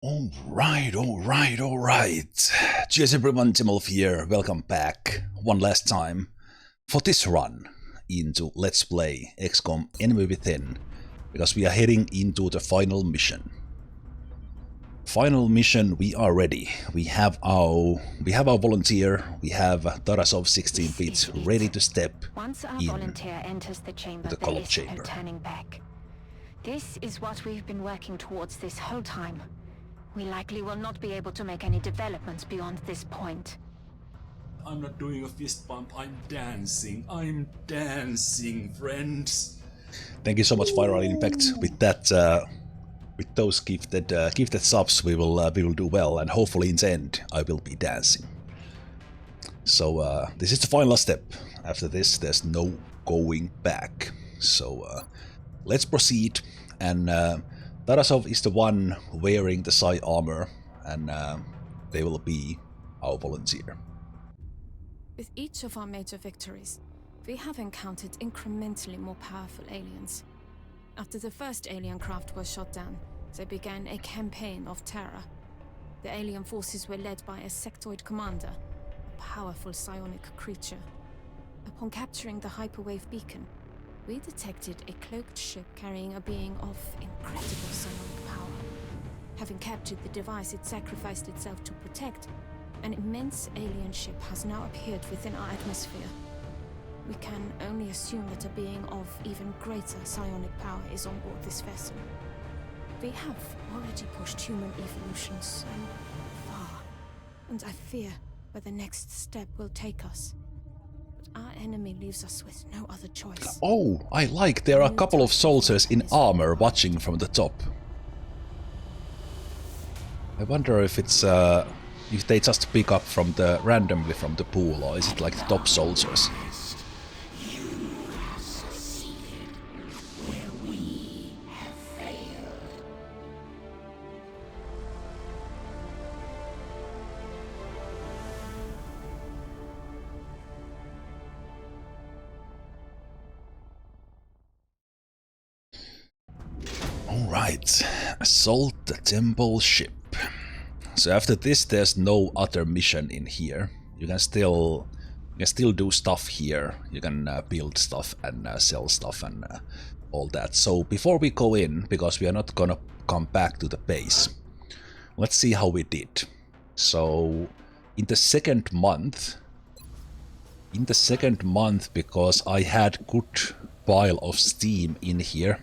Alright. Cheers everyone, Zemalf here. Welcome back one last time for this run into Let's Play XCOM Enemy Within, because we are heading into the final mission. Final mission, we are ready. We have our volunteer, we have Tarasov 16 bits ready to step Once our in volunteer enters the chamber, the there column is chamber. no turning back. This is what we've been working towards this whole time. We likely will not be able to make any developments beyond this point. I'm not doing a fist bump, I'm dancing, friends. Thank you so much, Viral Impact. With that, with those gifted subs, we will do well, and hopefully in the end, I will be dancing. So this is the final step. After this, there's no going back. So let's proceed. And Tarasov is the one wearing the psi armor, and they will be our volunteer. With each of our major victories, we have encountered incrementally more powerful aliens. After the first alien craft was shot down, they began a campaign of terror. The alien forces were led by a sectoid commander, a powerful psionic creature. Upon capturing the hyperwave beacon, we detected a cloaked ship carrying a being of incredible psionic power. Having captured the device it sacrificed itself to protect, an immense alien ship has now appeared within our atmosphere. We can only assume that a being of even greater psionic power is on board this vessel. We have already pushed human evolution so far, and I fear where the next step will take us. But our enemy leaves us with no other choice. Oh, I like there are a couple of soldiers in armor watching from the top. I wonder if it's if they just pick up from the randomly from the pool, or is it like the top soldiers? Alright, assault the temple ship. So after this there's no other mission in here. You can still do stuff here. You can build stuff and sell stuff and all that. So before we go in, because we are not gonna come back to the base, let's see how we did. So in the second month, because I had good pile of steam in here,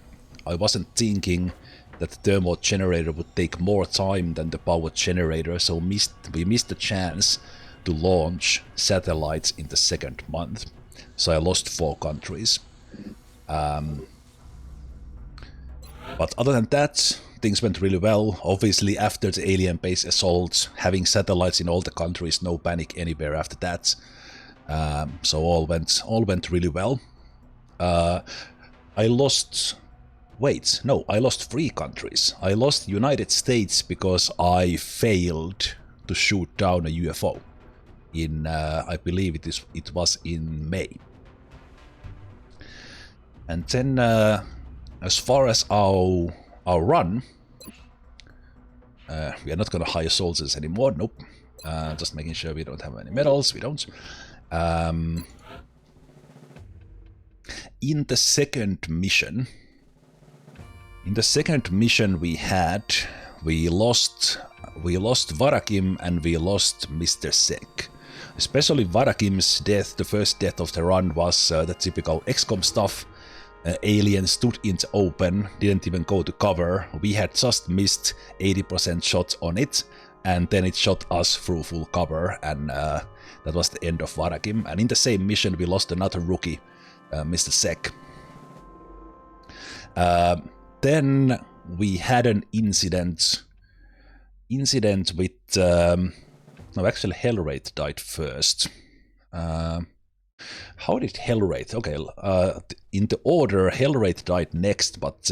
I wasn't thinking that the thermal generator would take more time than the power generator, so we missed the chance to launch satellites in the second month. So I lost 4 countries. But other than that, things went really well. Obviously, after the alien base assault, having satellites in all the countries, no panic anywhere after that. So all went really well. I lost... Wait, no, I lost 3 countries. I lost United States because I failed to shoot down a UFO in, I believe it was in May. And then, as far as our run, we are not gonna hire soldiers anymore. Nope. Just making sure we don't have any medals. We don't. In the second mission. In the second mission we lost Varakim and we lost Mr. Sek. Especially Varakim's death, the first death of the run, was the typical XCOM stuff. Alien stood in the open, didn't even go to cover. We had just missed 80% shots on it, and then it shot us through full cover, and that was the end of Varakim. And in the same mission we lost another rookie, Mr. Sek. Then we had an incident with... no, actually Hellwraith died first. How did Hellwraith... Okay, in the order, Hellwraith died next, but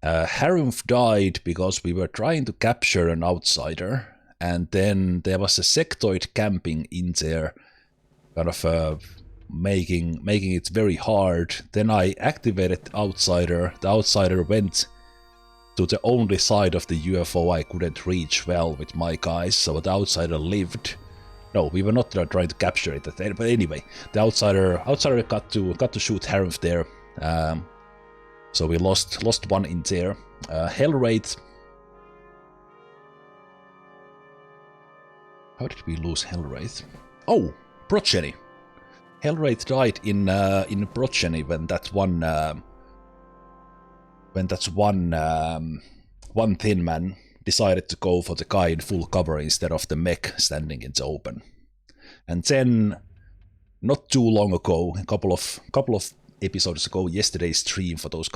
Harumf died because we were trying to capture an outsider, and then there was a sectoid camping in there, kind of... making it very hard. Then I activated the outsider. The outsider went to the only side of the UFO I couldn't reach well with my guys, so the outsider lived. No, we were not trying to capture it, but anyway, the outsider got to shoot Harumph there, so we lost one in there. Hellwraith. How did we lose Hellwraith? Oh, Progeny. Hellwraith died in Progeny when that one thin man decided to go for the guy in full cover instead of the mech standing in the open. And then, not too long ago, a couple of episodes ago, yesterday's stream for those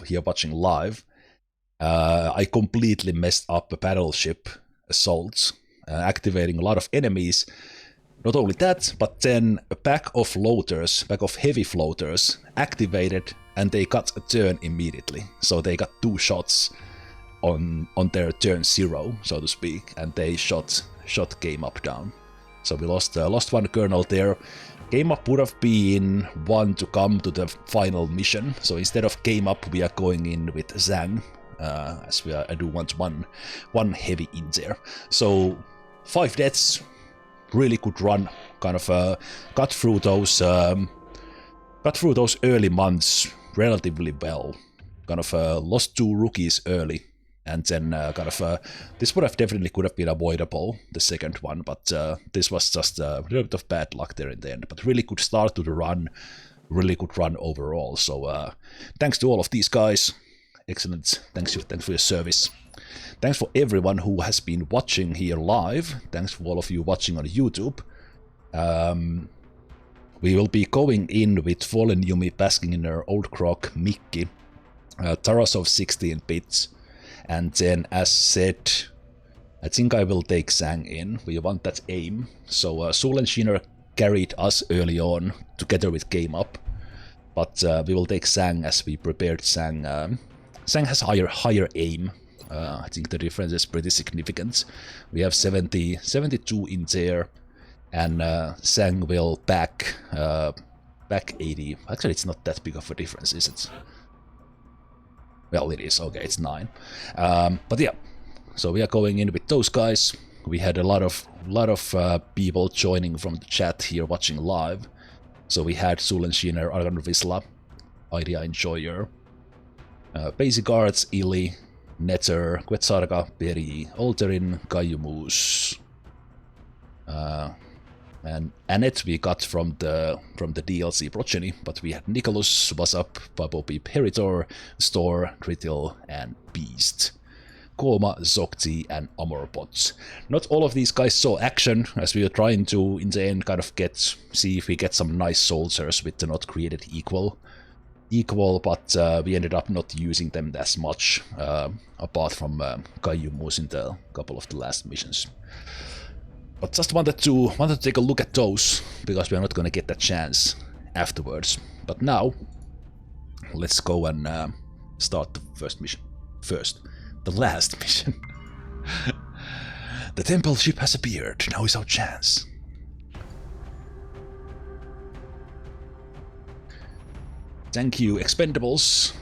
here watching live, I completely messed up a battleship assault, activating a lot of enemies. Not only that, but then a pack of heavy floaters activated, and they got a turn immediately. So they got 2 shots on their turn 0, so to speak, and they shot Game Up down. So we lost one colonel there. Game Up would have been one to come to the final mission. So instead of Game Up, we are going in with Zhang, as I do want one heavy in there. So 5 deaths. Really good run, kind of got through those early months relatively well. Kind of lost 2 rookies early, and then this could have been avoidable, the second one, but this was just a little bit of bad luck there in the end. But really good start to the run, really good run overall. So thanks to all of these guys, excellent. Thanks for your service. Thanks for everyone who has been watching here live. Thanks for all of you watching on YouTube. We will be going in with Fallen Yumi basking in her old croc, Mickey, Tarasov 16 bits, and then as said, I think I will take Zhang in. We want that aim. So Sulenshinner carried us early on together with Game Up, but we will take Zhang as we prepared Zhang. Zhang has higher aim. I think the difference is pretty significant. We have 72 in there, and Zhang will back 80. Actually, it's not that big of a difference, is it? Well, it is. Okay, it's 9. But yeah, so we are going in with those guys. We had a lot of people joining from the chat here watching live. So we had Sulenshinner, Argon Visla, Idea Enjoyer, Basic Arts, Ili, Netter, Quetzarga, Peri, Alterin, Kayumus, and Annette we got from the DLC Progeny, but we had Nicholas, Wasap, Babo Beep, Heritor, Store, Tritil, and Beast. Koma, Zokti, and Amorbots. Not all of these guys saw action, as we were trying to, in the end, kind of see if we get some nice soldiers with the not created equal, but we ended up not using them as much, apart from Kayumus in the couple of the last missions. But just wanted to take a look at those, because we are not going to get that chance afterwards. But now, let's go and start the first mission. The last mission. The temple ship has appeared. Now is our chance. Thank you, Expendables.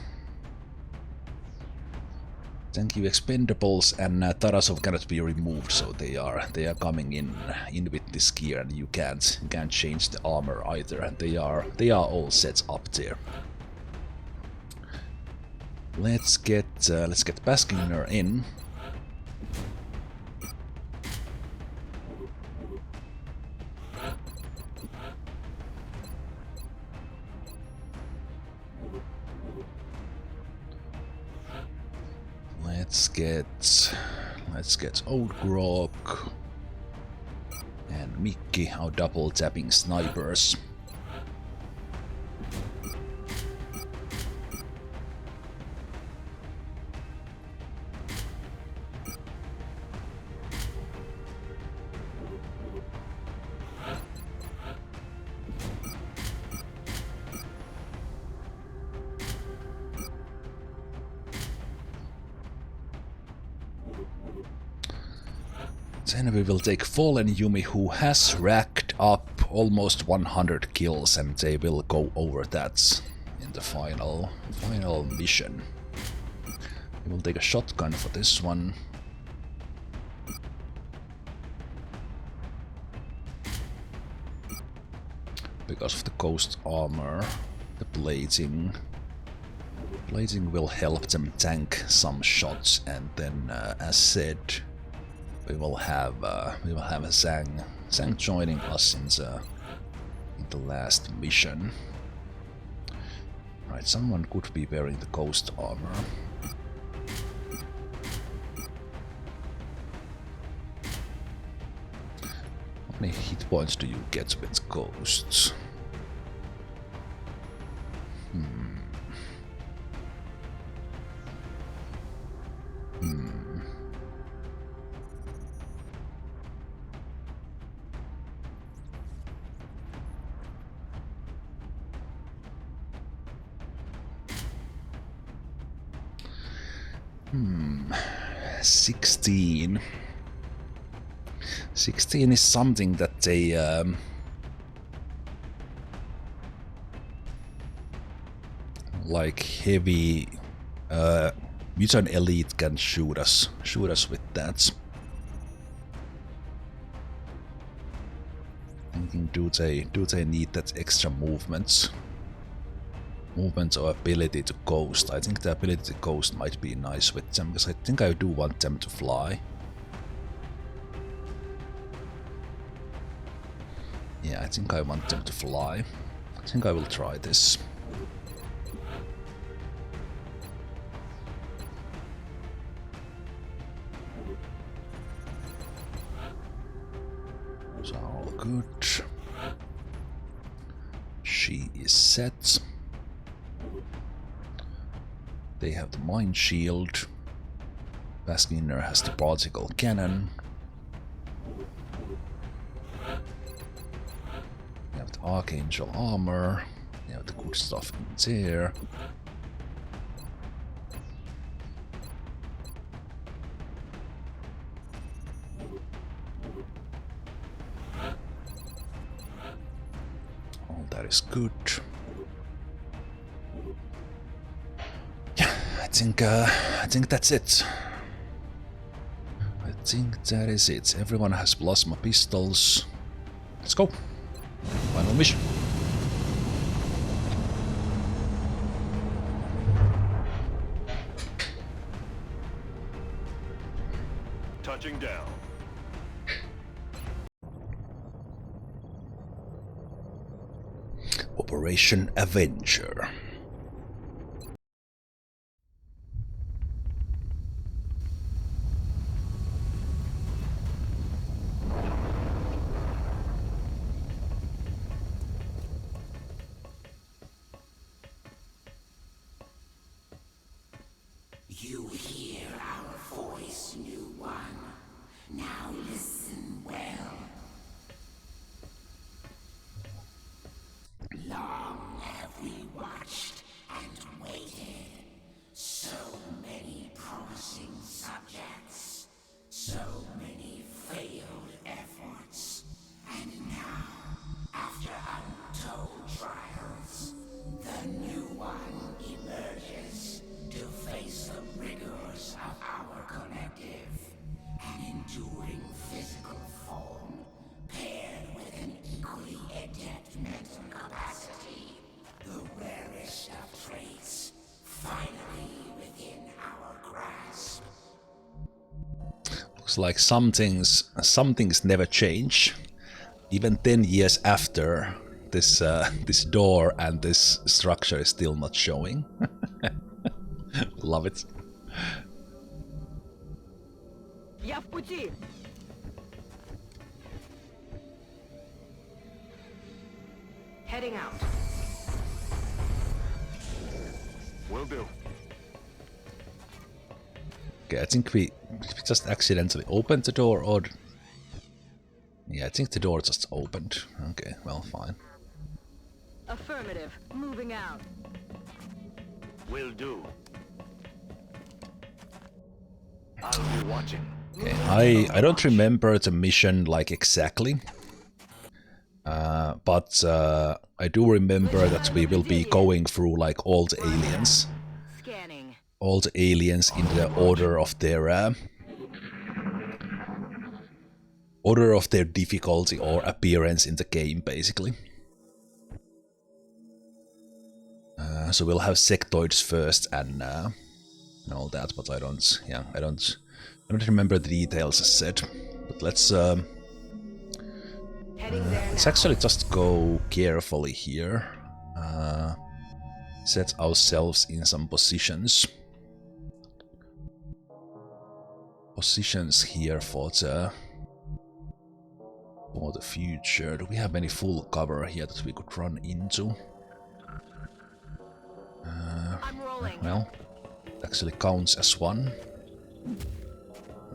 Thank you, Expendables, and Tarasov cannot be removed, so they are coming in with this gear, and you can't change the armor either, and they are all set up there. Let's get Baskiner in. Let's get Old Grog and Mickey, our double tapping snipers. Then we will take Fallen Yumi, who has racked up almost 100 kills, and they will go over that in the final mission. We'll take a shotgun for this one. Because of the ghost armor, the blazing will help them tank some shots, and then, as said, we will have a Zhang joining us in the last mission. Right, someone could be wearing the ghost armor. How many hit points do you get with ghosts? Hmm. 16. 16 is something that they like heavy mutant elite can shoot us with that. Thinking, do they need that extra movement or ability to ghost? I think the ability to ghost might be nice with them, because I think I do want them to fly. Yeah, I think I want them to fly. I think I will try this. So all good. She is set. They have the mine shield. Baskinner has the particle cannon. We have the Archangel armor. We have the good stuff in there. All that is good. I think that's it. I think that is it. Everyone has plasma pistols. Let's go. Final mission. Touching down. Operation Avenger. You hear our voice, new one. Now listen well. Long have we watched and waited. So many promising subjects. So many failed efforts. And now, after untold trials, the new one emerges to face the rigors of our collective. An enduring physical form, paired with an equally adept mental capacity. The rarest of traits, finally within our grasp. Looks like some things never change. Even 10 years after, this door and this structure is still not showing. Love it. Я в пути. Heading out. Will do. Okay, I think we just accidentally opened the door, or... Yeah, I think the door just opened. Okay, well, fine. Affirmative. Moving out. Will do. I'll be watching. Okay, I don't remember the mission like exactly, but I do remember that we will be going through like all the aliens. Scanning. all the aliens in the order of their difficulty or appearance in the game, basically. So we'll have sectoids first and all that, but I don't remember the details as said. But let's actually just go carefully here. Set ourselves in some positions. Positions here for the future. Do we have any full cover here that we could run into? Well, it actually counts as one.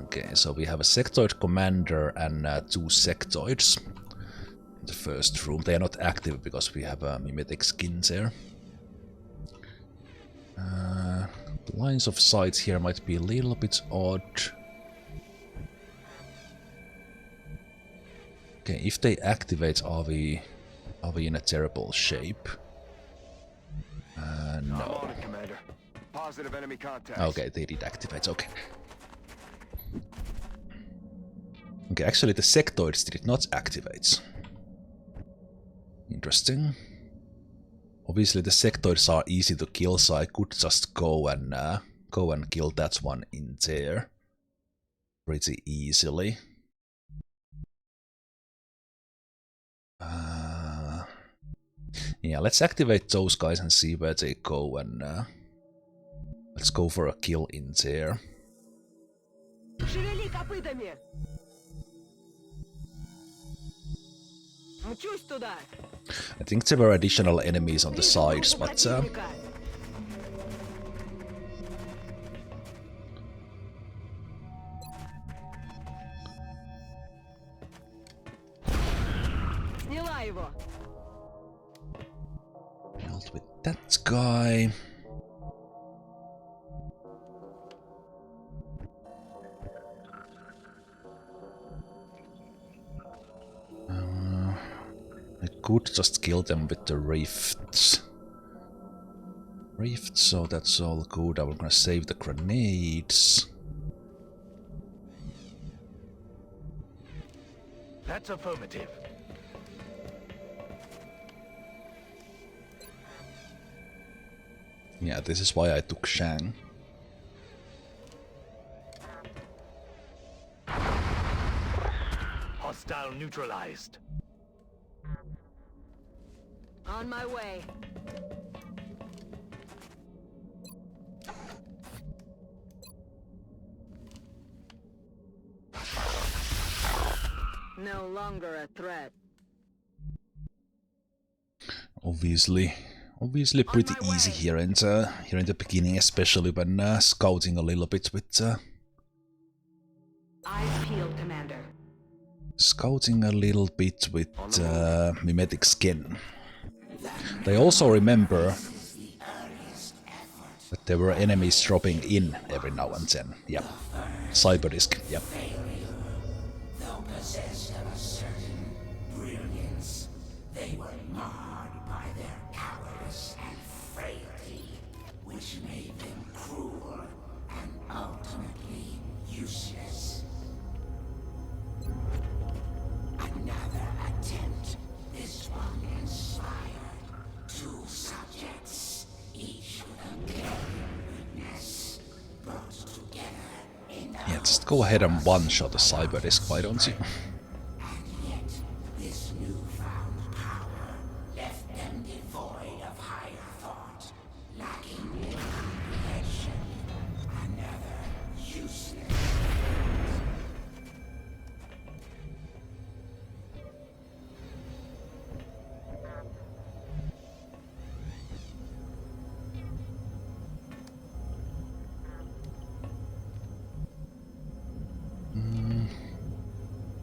Okay, so we have a sectoid commander and 2 sectoids in the first room. They are not active because we have mimetic skins there. The lines of sight here might be a little bit odd. Okay, if they activate, are we in a terrible shape? No. I'm on it, Commander. Positive enemy contact. Okay, they did activate, okay. Okay, actually the sectoids did not activate. Interesting. Obviously the sectoids are easy to kill, so I could just go and kill that one in there pretty easily. Yeah, let's activate those guys and see where they go, and let's go for a kill in there. Шевели копытами! Мчусь туда! I think there were additional enemies on the sides, but Противника! Сняла его! dealt with that guy. I could just kill them with the rifts. So that's all good. I'm gonna save the grenades. That's affirmative. Yeah, this is why I took Shang. Hostile neutralized. On my way. No longer a threat. Obviously pretty easy here in the beginning, especially when scouting a little bit with Eyes peeled, Commander. mimetic skin. They also remember that there were enemies dropping in every now and then. Yep. Cyberdisc, yep. Though possessed of a certain brilliance, they were marred by their cowardice and frailty, which made them cruel and ultimately useless. Another attempt, this one inspired 2 subjects, each with a glaring weakness, brought together in the Yeah, just go ahead and one-shot the Cyberdisc, why don't you? And yet, this newfound power left them devoid of higher thought, lacking in comprehension. Another useless.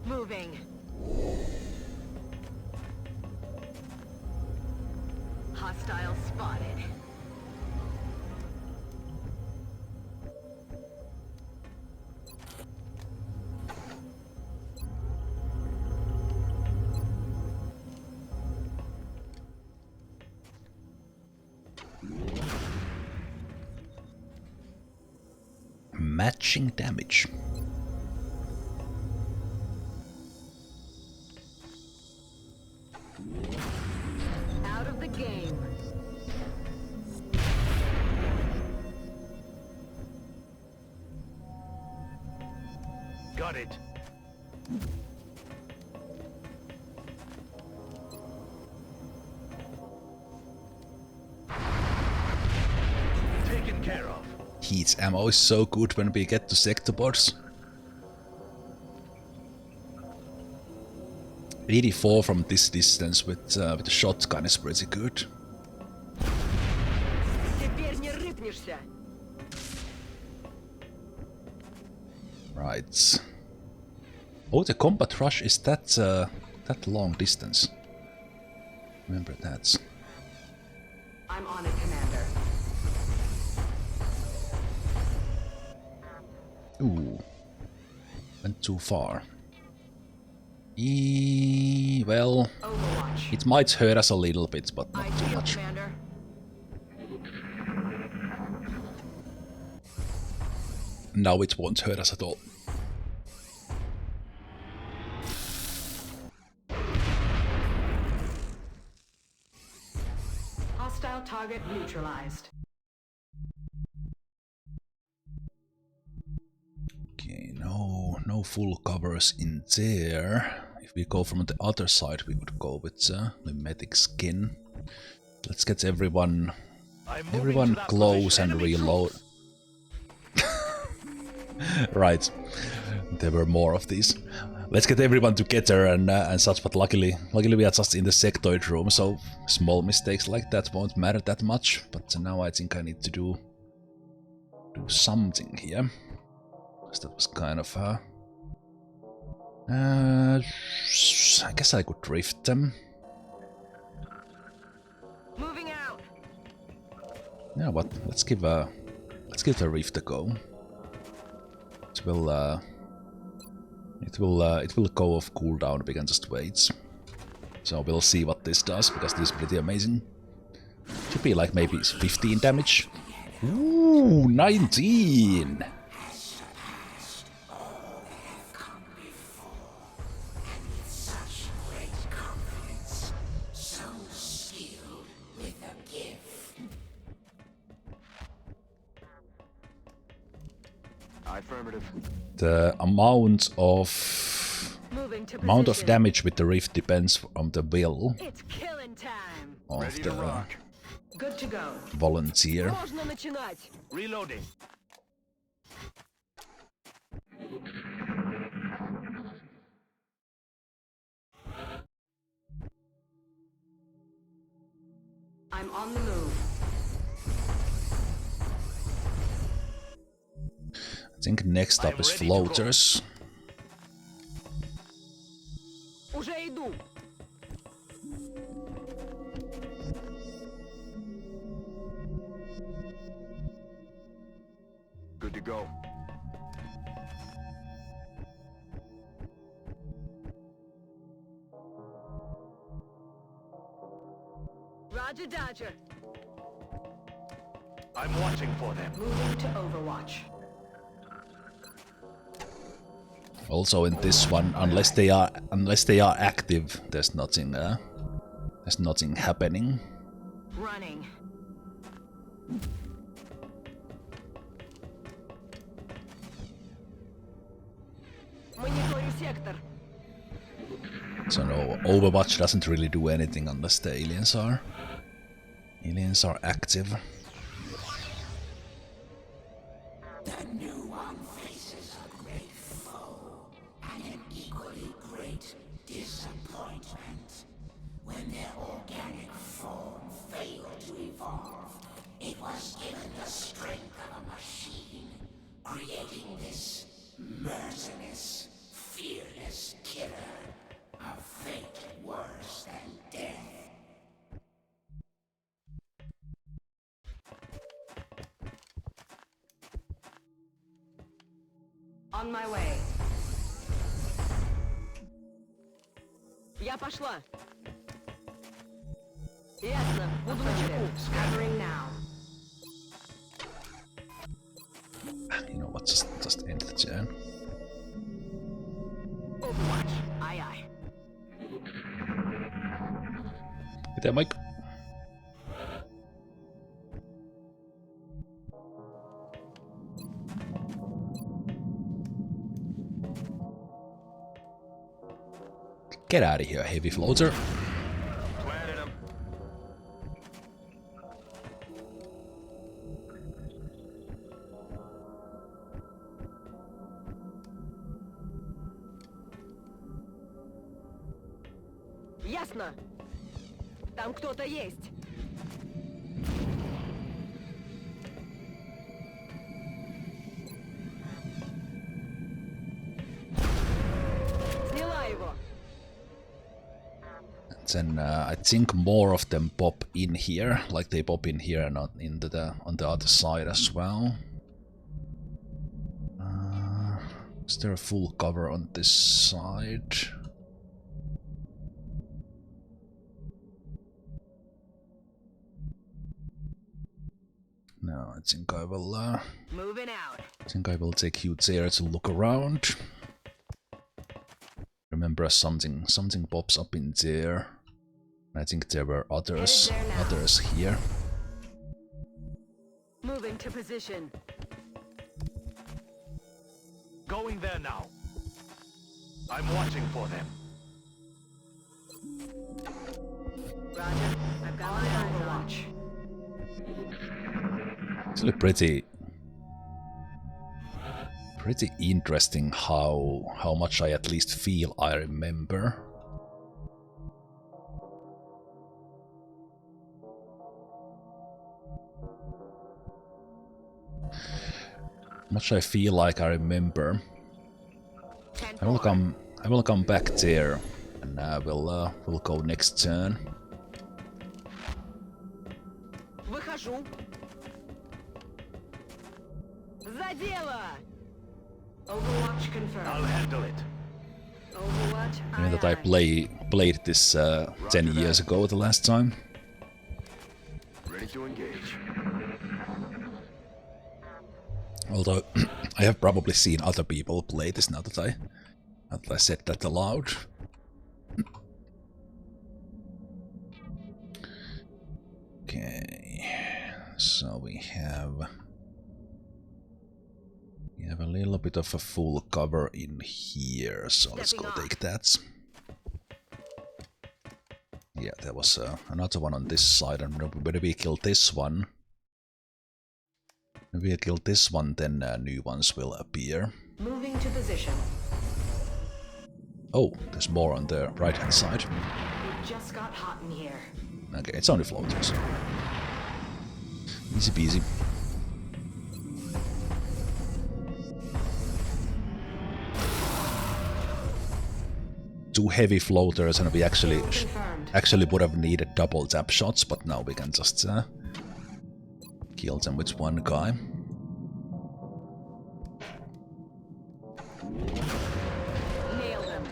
Moving. Hostile spotted. matching damage. Out of the game. Got it. Taken care of. Heat ammo is so good when we get to sector boards. 84 from this distance with the shotgun is pretty good. Теперь не рыпнешься. Right. Oh, the combat rush is that long distance. Remember that. I'm on it, Commander. Ooh. Went too far. Well, Overwatch. it might hurt us a little bit, but not too Ideal, much. Commander. Now it won't hurt us at all. Hostile target neutralized. Okay, no full covers in there. If we go from the other side, we would go with mimetic skin. Let's get everyone close and reload. Right, there were more of these. Let's get everyone together and such, but luckily we are just in the sectoid room, so small mistakes like that won't matter that much. But now I think I need to do something here. Because that was kind of I guess I could drift them. Moving out. Yeah, what? Let's give the rift a go. It will go off cooldown. We can just wait. So we'll see what this does, because this is pretty amazing. Should be like maybe 15 damage. Ooh, 19. Affirmative. The amount of damage with the rift depends on the will It's killing time. of Ready to the rock. Good to go. volunteer. Можно начинать. Reloading. I'm on the move. I think next up is floaters. Уже иду. Good to go. Roger Dodger. I'm watching for them. Moving to Overwatch. Also in this one, unless they are active, there's nothing happening. Running. Мониторю сектор. So no, Overwatch doesn't really do anything unless the aliens are active. The new one faces a great foe and an equally great disappointment. When their organic form failed to evolve, it was given the strength of a machine, creating this merciless, fearless killer, a fate worse than death. On my way. Я пошла. Ясно. Буду на чеку. Scattering now. You know what? Just just end the turn. Overwatch. Aye aye. Hey there, Mike. Get out of here, heavy floater. Planted him. Ясно. Там кто-то есть. Сняла его. Then I think more of them pop in here, like they pop in here and not in on the other side as well. Is there a full cover on this side? No, I think I will. Moving out. I think I will take you there to look around. Remember, something pops up in there. I think there were others here. Moving to position. Going there now. I'm watching for them. Roger. I've got my eyes on. Actually pretty interesting how much I at least feel I remember. Much I feel like I remember. I will come back there, and we'll go next turn. Выхожу. За дело. Overwatch confirmed. I'll handle it. Overwatch. I mean that I played this 10 years ago the last time. Ready to engage. Although I have probably seen other people play this now that I said that aloud. Okay, so we have a little bit of a full cover in here, so let's go take that. Yeah, there was another one on this side, and when we kill this one, when we kill this one, then new ones will appear. Moving to position. Oh, there's more on the right hand side. It just got hot in here. Okay, it's only floaters. Easy peasy. Two heavy floaters, and we actually would have needed double tap shots, but now we can just kill them with one guy. Nailed him.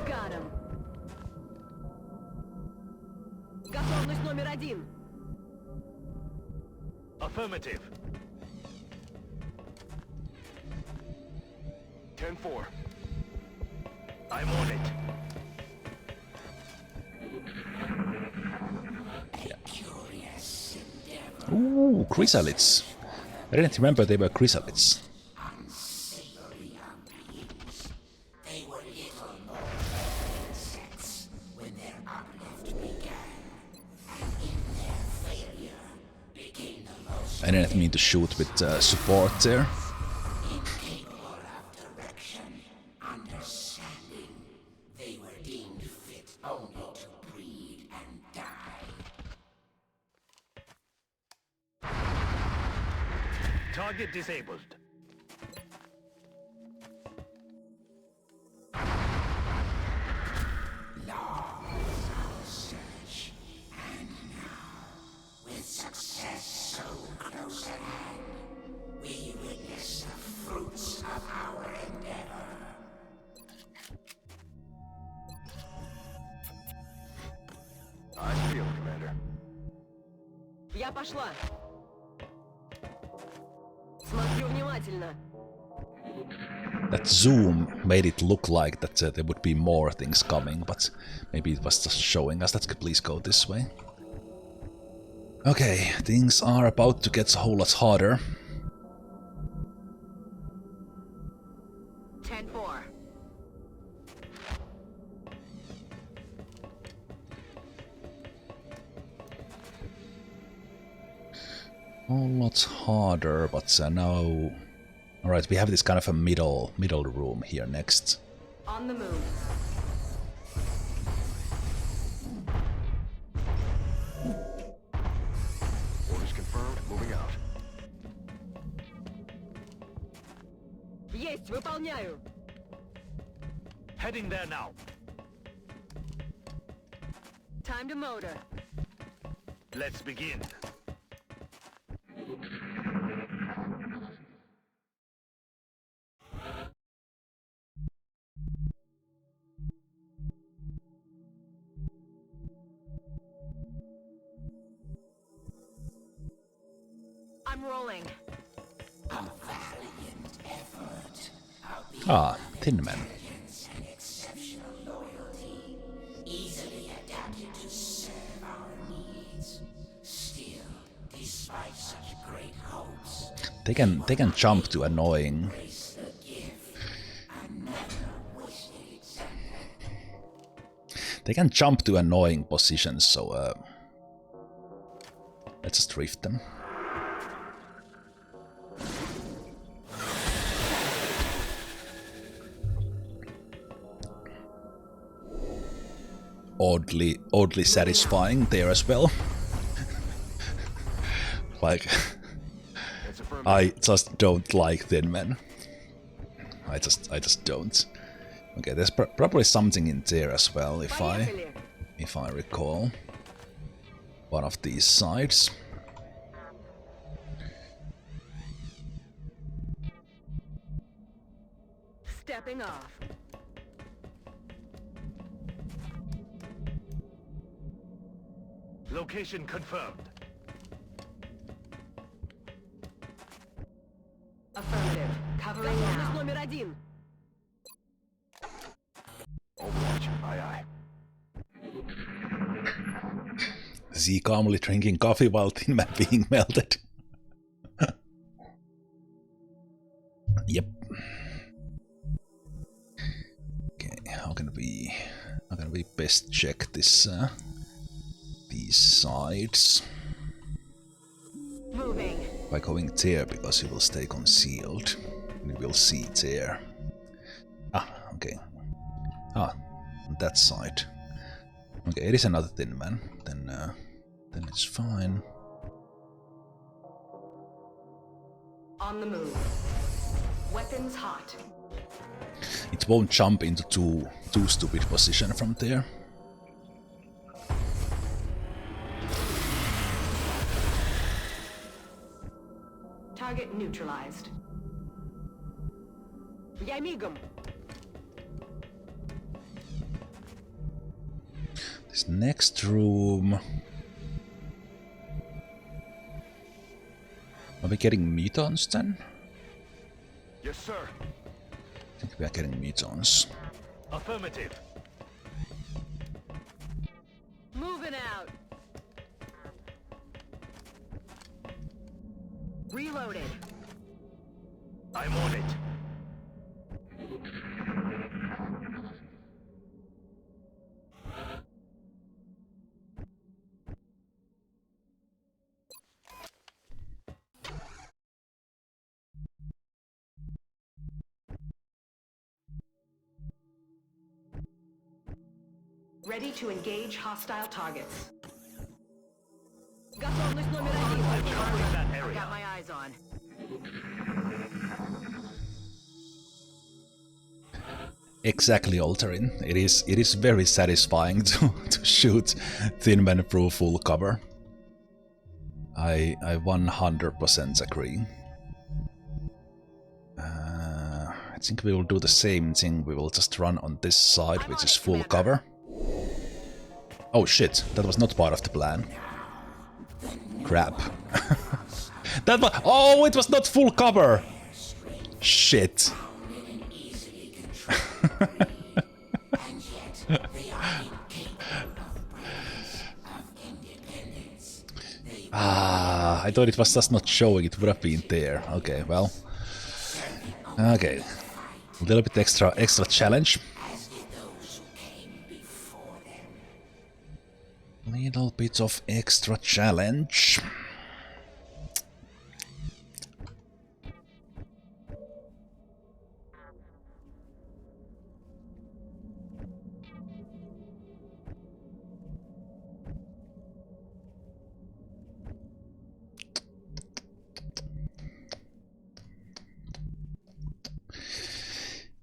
Got him. Готовность номер 1. Affirmative. 10-4. I'm on it. Ooh, chrysalids. I didn't remember they were chrysalids. Unsavory beings. They were little more than insects when their uplift began, and in their failure became the most I didn't mean to shoot with support there. incapable of direction, understanding. They were deemed fit only to breed and die. Target disabled. Long was our search, and now, with success so close at hand, we witness the fruits of our endeavor. Я пошла. Смотрю внимательно. That zoom made it look like that there would be more things coming, but maybe it was just showing us that please go this way. Okay, things are about to get a whole lot harder. 10-4. Whole lot harder, but now... Alright, we have this kind of a middle room here next. On the move. Orders confirmed. Moving out. Есть, выполняю. Heading there now. Time to motor. Let's begin. I'm rolling. A valiant effort. Ah, Thin Man. And exceptional loyalty. Easily adapted to serve our needs. Still, despite such great hopes, They can jump to annoying. embrace the gift. Another wasted example. They can jump to annoying positions, so let's just drift them. Oddly satisfying there as well. Like, I just don't like Thin Men. I just don't. Okay, there's probably something in there as well, if I recall. One of these sides. Stepping off. Location confirmed. Affirmative. Covering now. Номер один. Overwatch. Aye, aye. Z calmly drinking coffee while Thin Man being melted. Yep. Okay, how can we best check this these sides? Moving. By going there, because he will stay concealed. We will see there. Ah, okay. Ah, on that side. Okay, it is another Thin Man. Then it's fine. On the move. Weapons hot. It won't jump into too stupid position from there. Target neutralized. Я мигом. This next room... Are we getting metons then? Yes, sir. I think we are getting metons. Affirmative. Moving out. Reloaded. I'm on it. Ready to engage hostile targets. Готовность номер один. Covering that I area. got my eyes on. Exactly, Alterin. It is very satisfying to shoot Thin Men through full cover. I 100% agree. I think we will do the same thing. We will just run on this side, which is full cover. Oh shit, that was not part of the plan. crap. That was... Oh, it was not full cover! Shit. Ah, I thought it was just not showing, it would have been there. Okay, well. Okay. A little bit extra challenge. Little bit of extra challenge.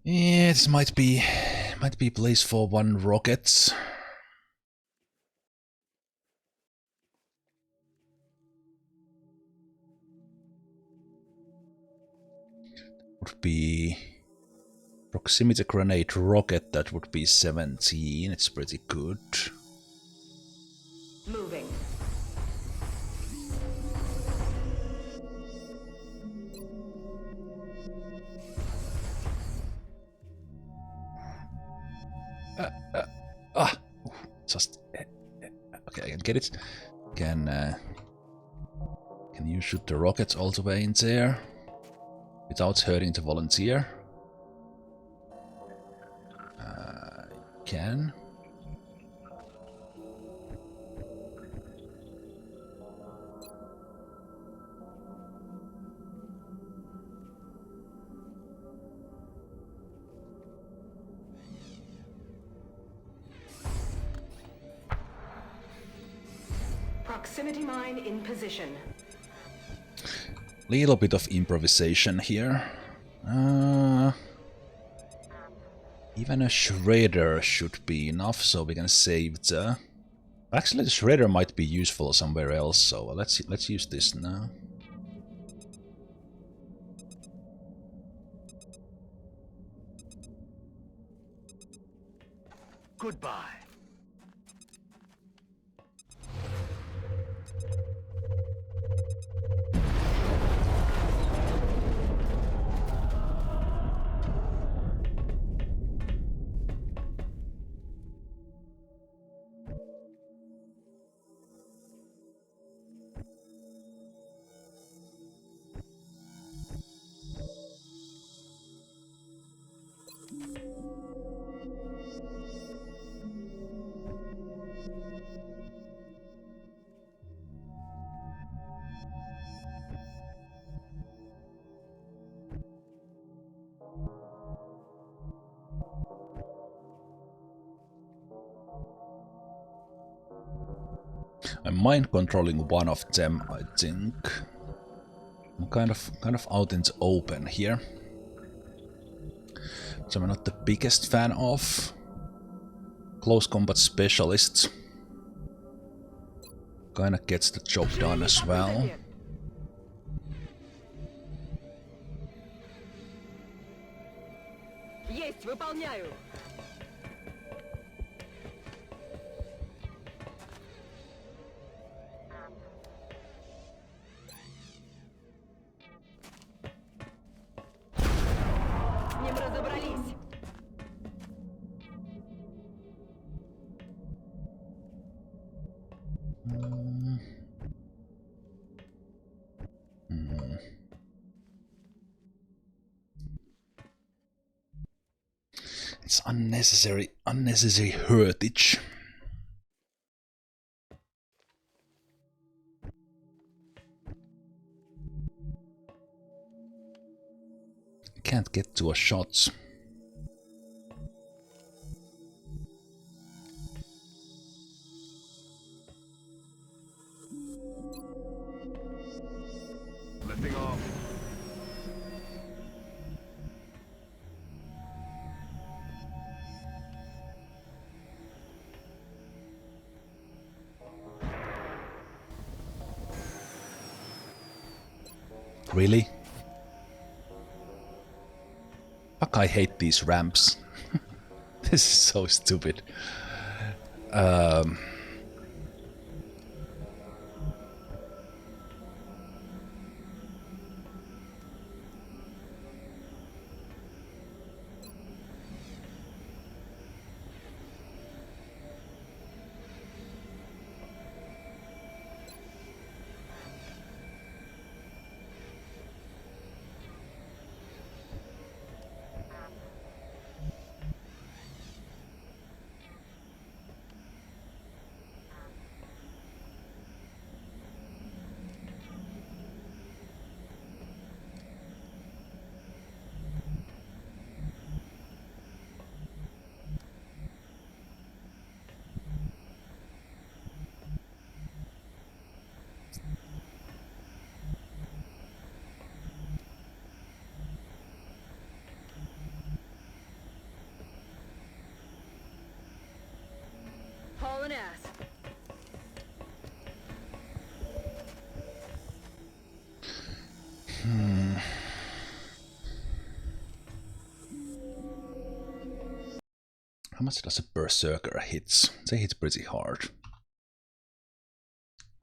Yeah, this might be place for one rocket. Would be proximity grenade rocket, that would be 17. It's pretty good. Moving. Just okay, I can get it. Can you shoot the rockets all the way in there without hurting the volunteer? Can. Proximity mine in position. Little bit of improvisation here. Even a shredder should be enough, so we can save the... Actually, the shredder might be useful somewhere else, so let's use this now. Goodbye. I'm mind controlling one of them, I think. I'm kind of out in the open here. So I'm not the biggest fan of close combat specialists. Kinda gets the job done as well. Есть, выполняю. С ним разобрались. It's unnecessary hurtage. Can't get to a shot. Lifting off. Really? Fuck, I hate these ramps. This is so stupid. Don't ask. How much does a berserker hit? They hit pretty hard.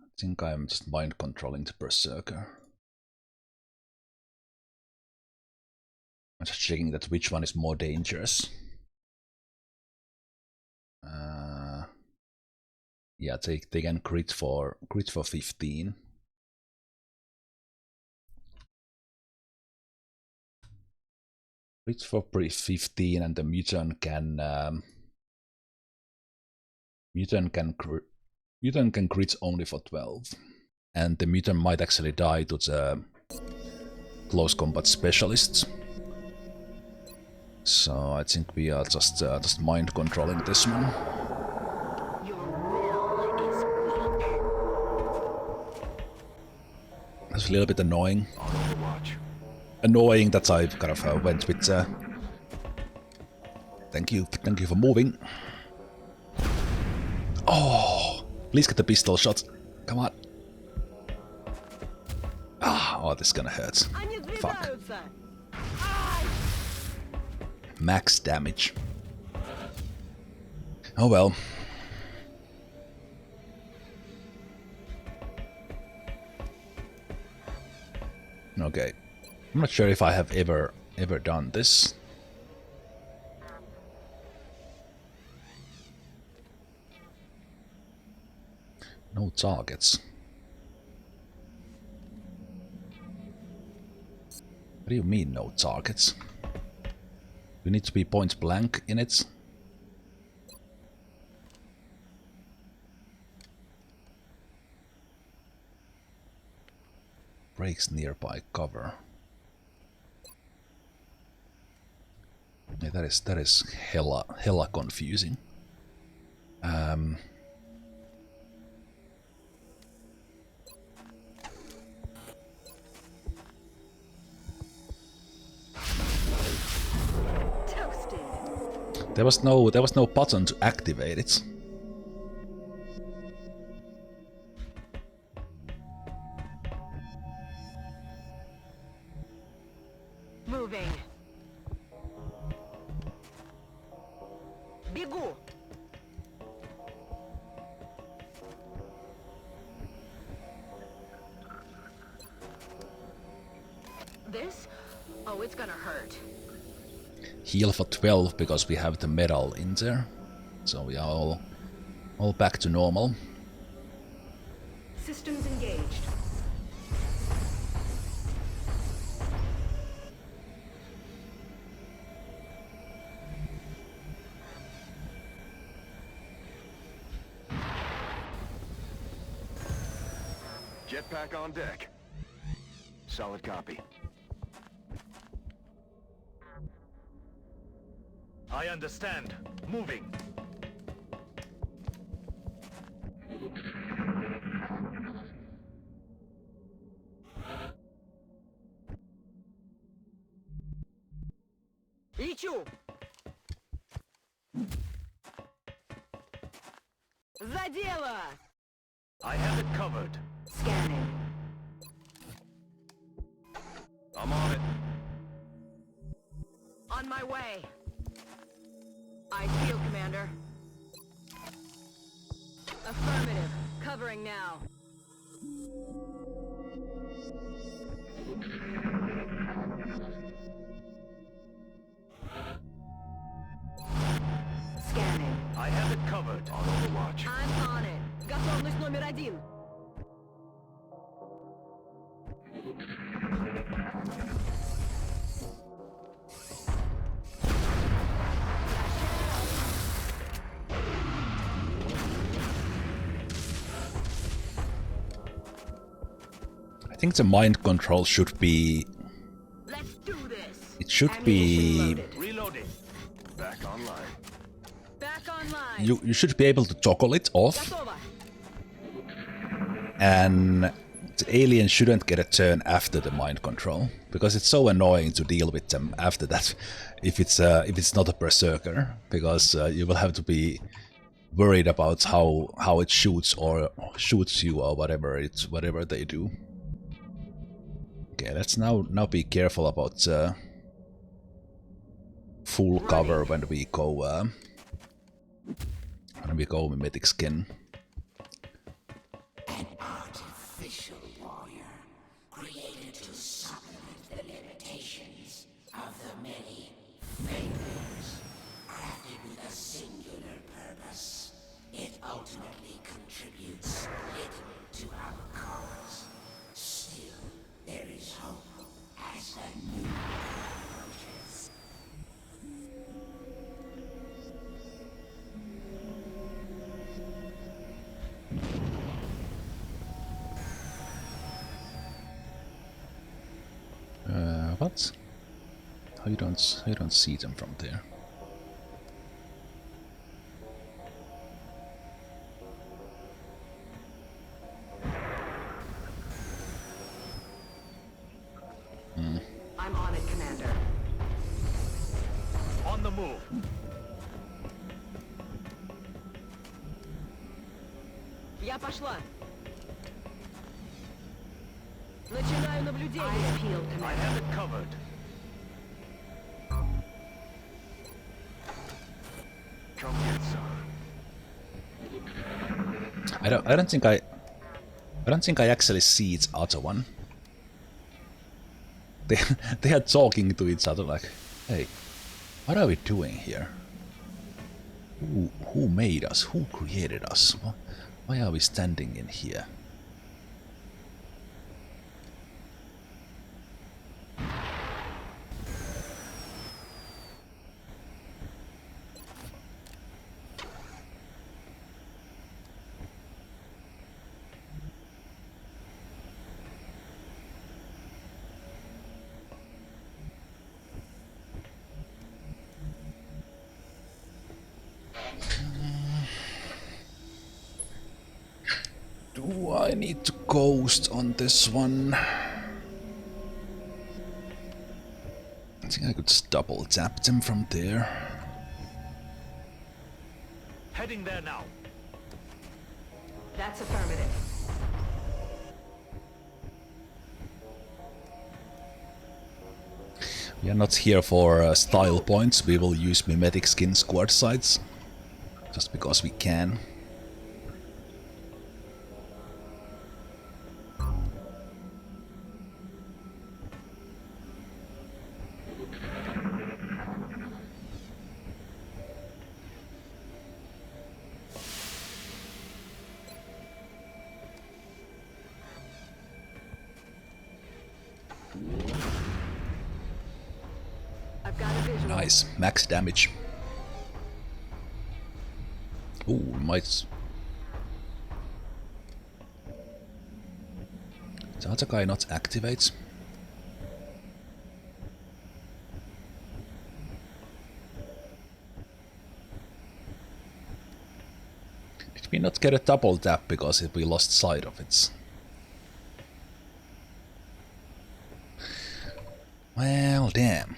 I think I'm just mind controlling the berserker. I'm just checking that which one is more dangerous. Yeah, they can crit for 15. Crit for 15, and the mutant can crit only for 12, and the mutant might actually die to the close combat specialists. So I think we are just mind controlling this one. That's a little bit annoying. Annoying that I kind of went with. Thank you for moving. Oh, please get the pistol shot. Come on. Ah, oh, this is gonna hurt. Fuck. Max damage. Oh well. Okay. I'm not sure if I have ever done this. No targets. What do you mean no targets? You need to be point blank in it. Breaks nearby cover. Yeah, that is hella confusing. There was no button to activate it. Moving. Бегу. This? Oh, it's gonna hurt. Heal for 12 because we have the metal in there. So we are all back to normal. Systems engaged. Jetpack on deck. Solid copy. I understand. Moving. Лечу. За дело. I have it covered. Scanning. I'm on it. On my way. I feel, Commander. Affirmative. Covering now. Scanning. I have it covered. On overwatch. I'm on it. Готовность номер 1. I think the mind control should be... Let's do this. It should be... Reloading. Back online. Back online. You should be able to toggle it off. Готово. And the alien shouldn't get a turn after the mind control, because it's so annoying to deal with them after that if it's not a berserker, because you will have to be worried about how it shoots you or whatever they do. Okay, let's now be careful about full cover when we go mimetic skin. An artificial warrior created to supplement the limitations of the many fingers, crafted with a singular purpose. It ultimately contributes little to our cause. Still, there is hope as the new approaches. What? You don't see them from there. I'm on it, Commander. On the move. Я пошла. Начинаю наблюдение. Eyes peeled, I Commander. have it covered. Come get some. I don't think I actually see its other one. They are talking to each other like, hey, what are we doing here? Who made us? Who created us? Why are we standing in here? Do I need to ghost on this one? I think I could just double tap them from there. Heading there now. That's affirmative. We are not here for style points. We will use mimetic skin squad sites just because we can. I've got a visual. Nice, max damage. Ooh, might. The other guy not activates. Did we not get a double tap because we lost sight of it? Well, damn.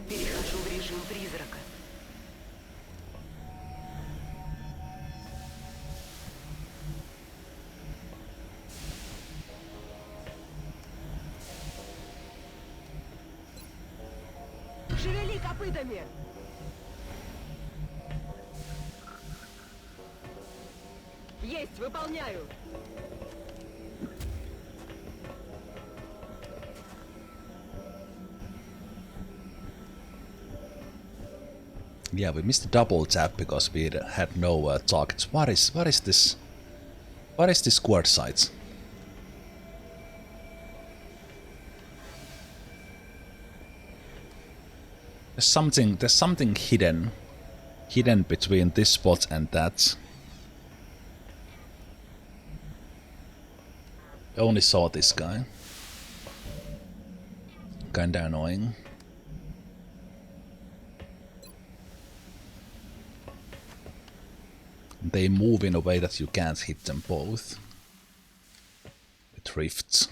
Перехожу в режим призрака. Шевели копытами! Есть, выполняю! Yeah, we missed a double tap because we had no targets. What is this? What is this squad site? There's something hidden between this spot and that. I only saw this guy. Kinda annoying. They move in a way that you can't hit them both. With rifts.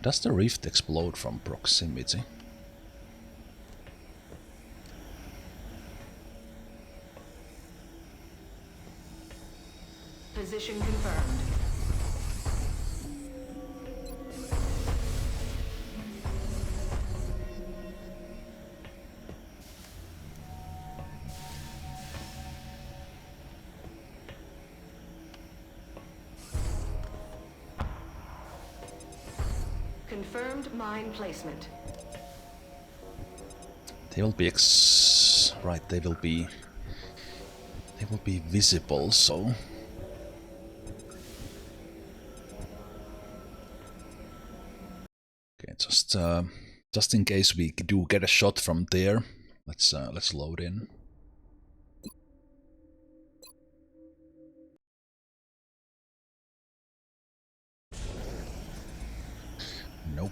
Does the rift explode from proximity? Position confirmed. Confirmed mine placement. They will be right, they will be visible, so okay, just in case we do get a shot from there, let's load in. Nope.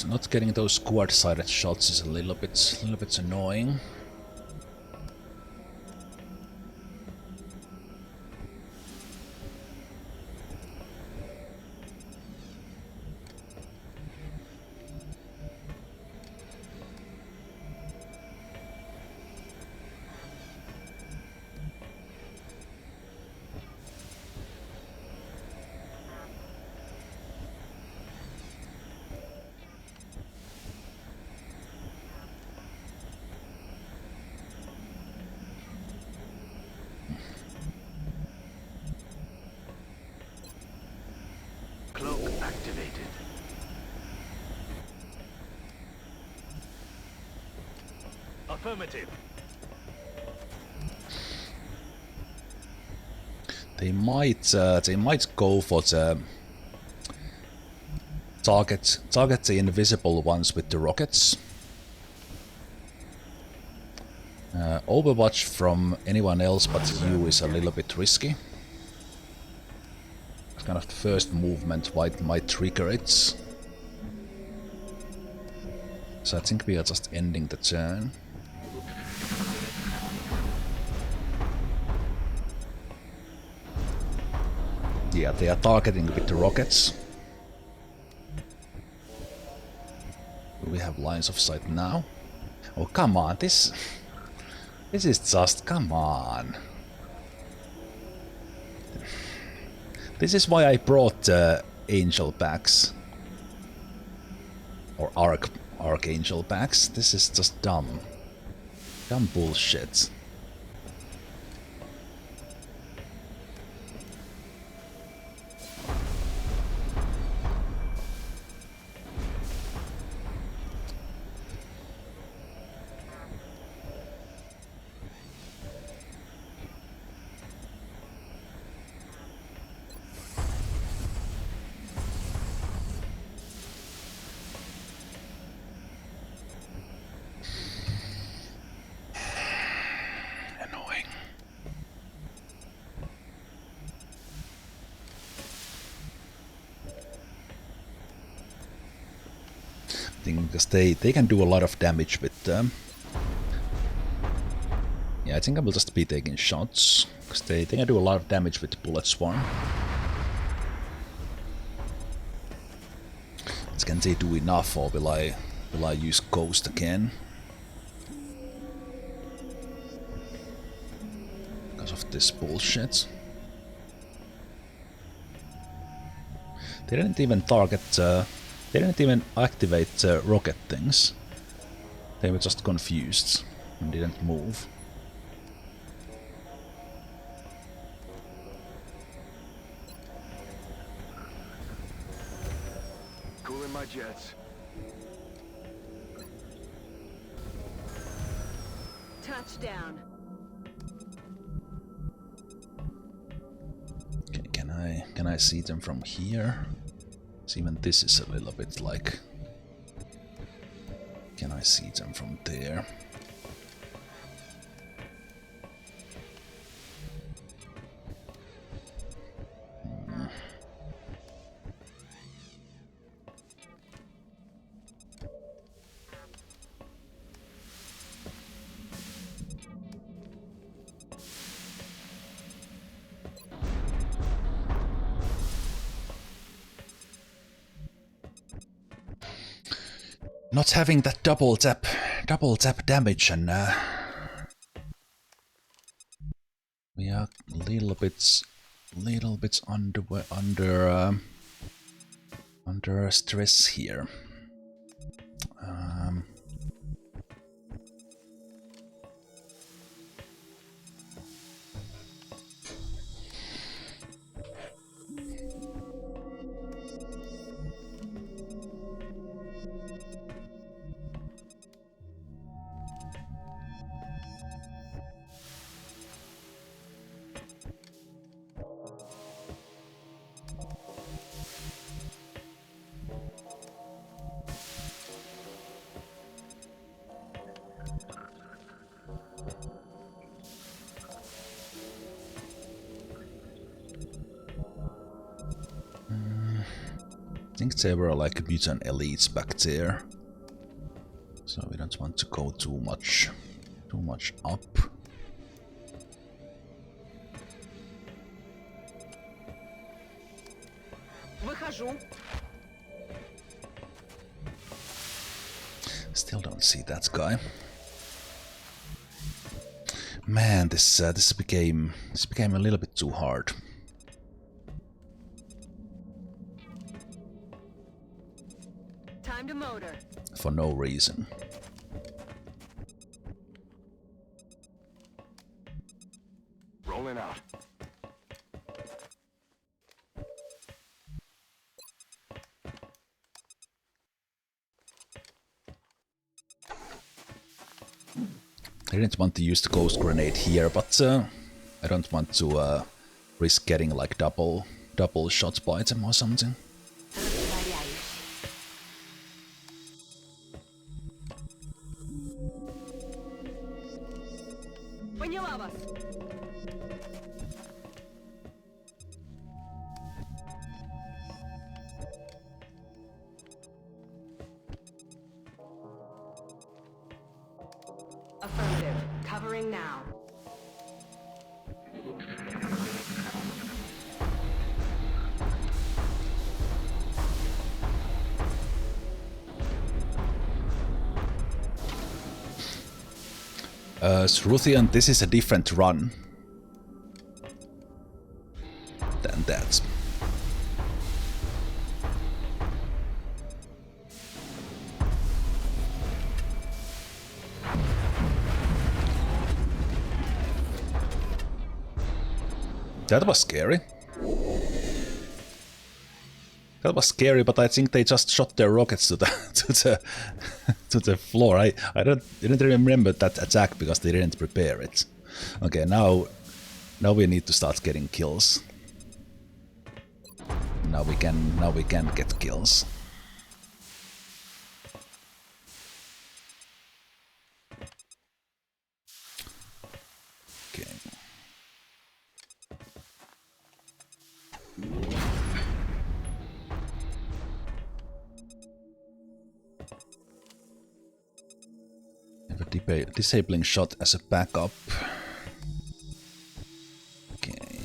Not getting those quad-sided shots is a little bit annoying. Cloak activated. Affirmative. They might go for the target the invisible ones with the rockets. Overwatch from anyone else but you is a little bit risky. Kind of the first movement might trigger it. So I think we are just ending the turn. Yeah, they are targeting with the rockets. We have lines of sight now. Oh, come on, this is just, come on. This is why I brought angel packs. Or archangel packs. This is just dumb. Dumb bullshit. Because they can do a lot of damage with them. Yeah, I think I will just be taking shots, because they can do a lot of damage with Bullet Swarm. Can they do enough, or will I use Ghost again? Because of this bullshit. They didn't even target. They didn't even activate rocket things. They were just confused and didn't move. my jets. Touchdown. Okay, can I see them from here? So even this is a little bit like... Can I see them from there? Not having that double tap damage, and we are little bit under stress here. I think there were like mutant elites back there, so we don't want to go too much up. Выхожу. Still don't see that guy. Man, this became a little bit too hard. Time to motor. For no reason. Rolling out. I didn't want to use the ghost grenade here, but I don't want to risk getting like double shots by them or something. Поняла вас. Affirmative. Covering now. Sruthian, this is a different run than that. That was scary. That was scary, but I think they just shot their rockets to the to the floor. I didn't remember that attack because they didn't prepare it. Okay, now we need to start getting kills. Now we can get kills. Okay. Have a disabling shot as a backup. Okay.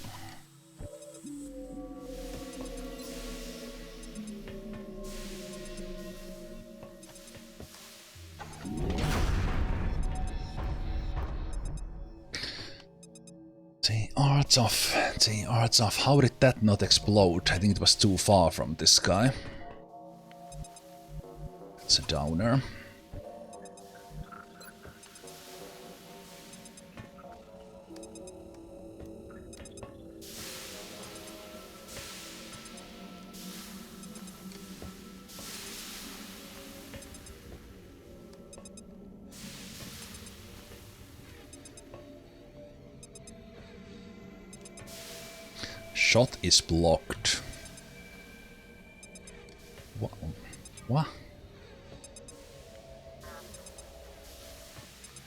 The arts of how did that not explode? I think it was too far from this guy. It's a downer. Shot is blocked. What? What?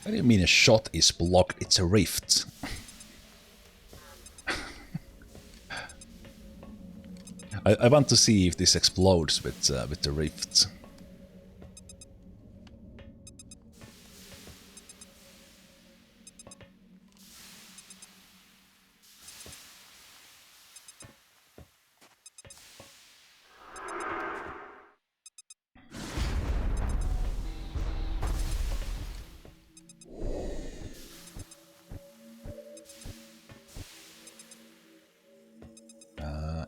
What do you mean a shot is blocked? It's a rift. I want to see if this explodes with the rift.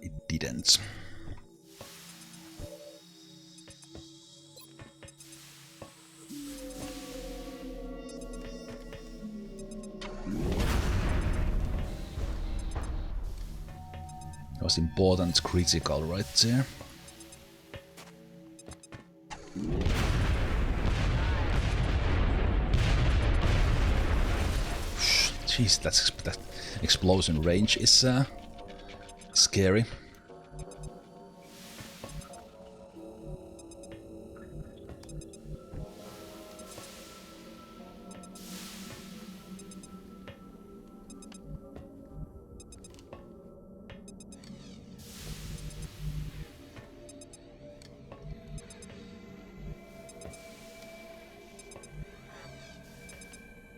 It didn't. That was important critical right there. Jeez, that explosion range is scary.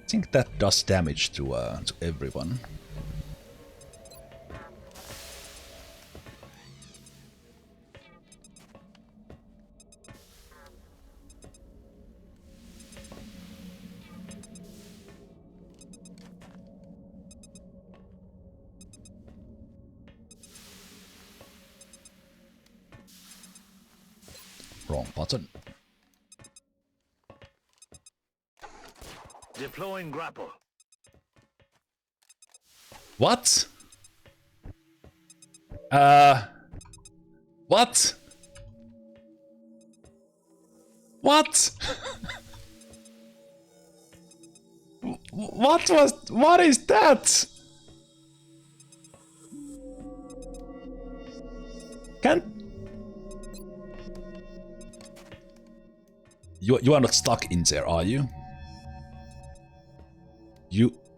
I think that does damage to everyone. Wrong button. Deploying grapple. What? What? What? What is that? You are not stuck in there, are you?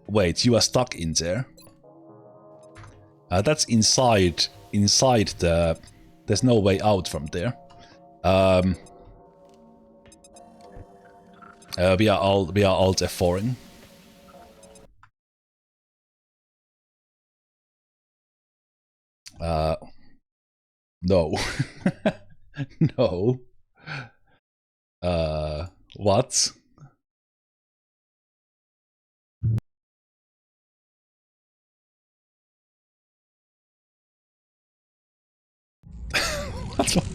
Wait, you are stuck in there? That's inside the... There's no way out from there. We are Alt F4ing. No. No. What?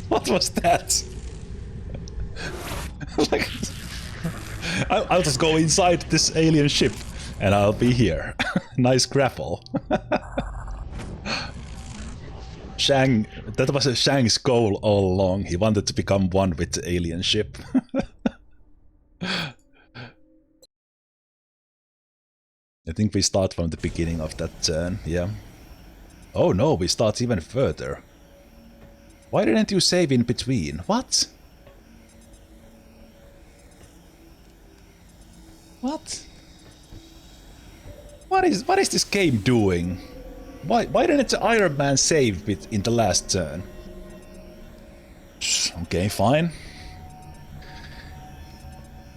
What was that? Like, I'll just go inside this alien ship and I'll be here. Nice grapple. Shang, that was Shang's goal all along. He wanted to become one with the alien ship. I think we start from the beginning of that turn, yeah. Oh no, we start even further. Why didn't you save in between? What? What? What is this game doing? Why didn't the Ironman save it in the last turn? Okay, fine.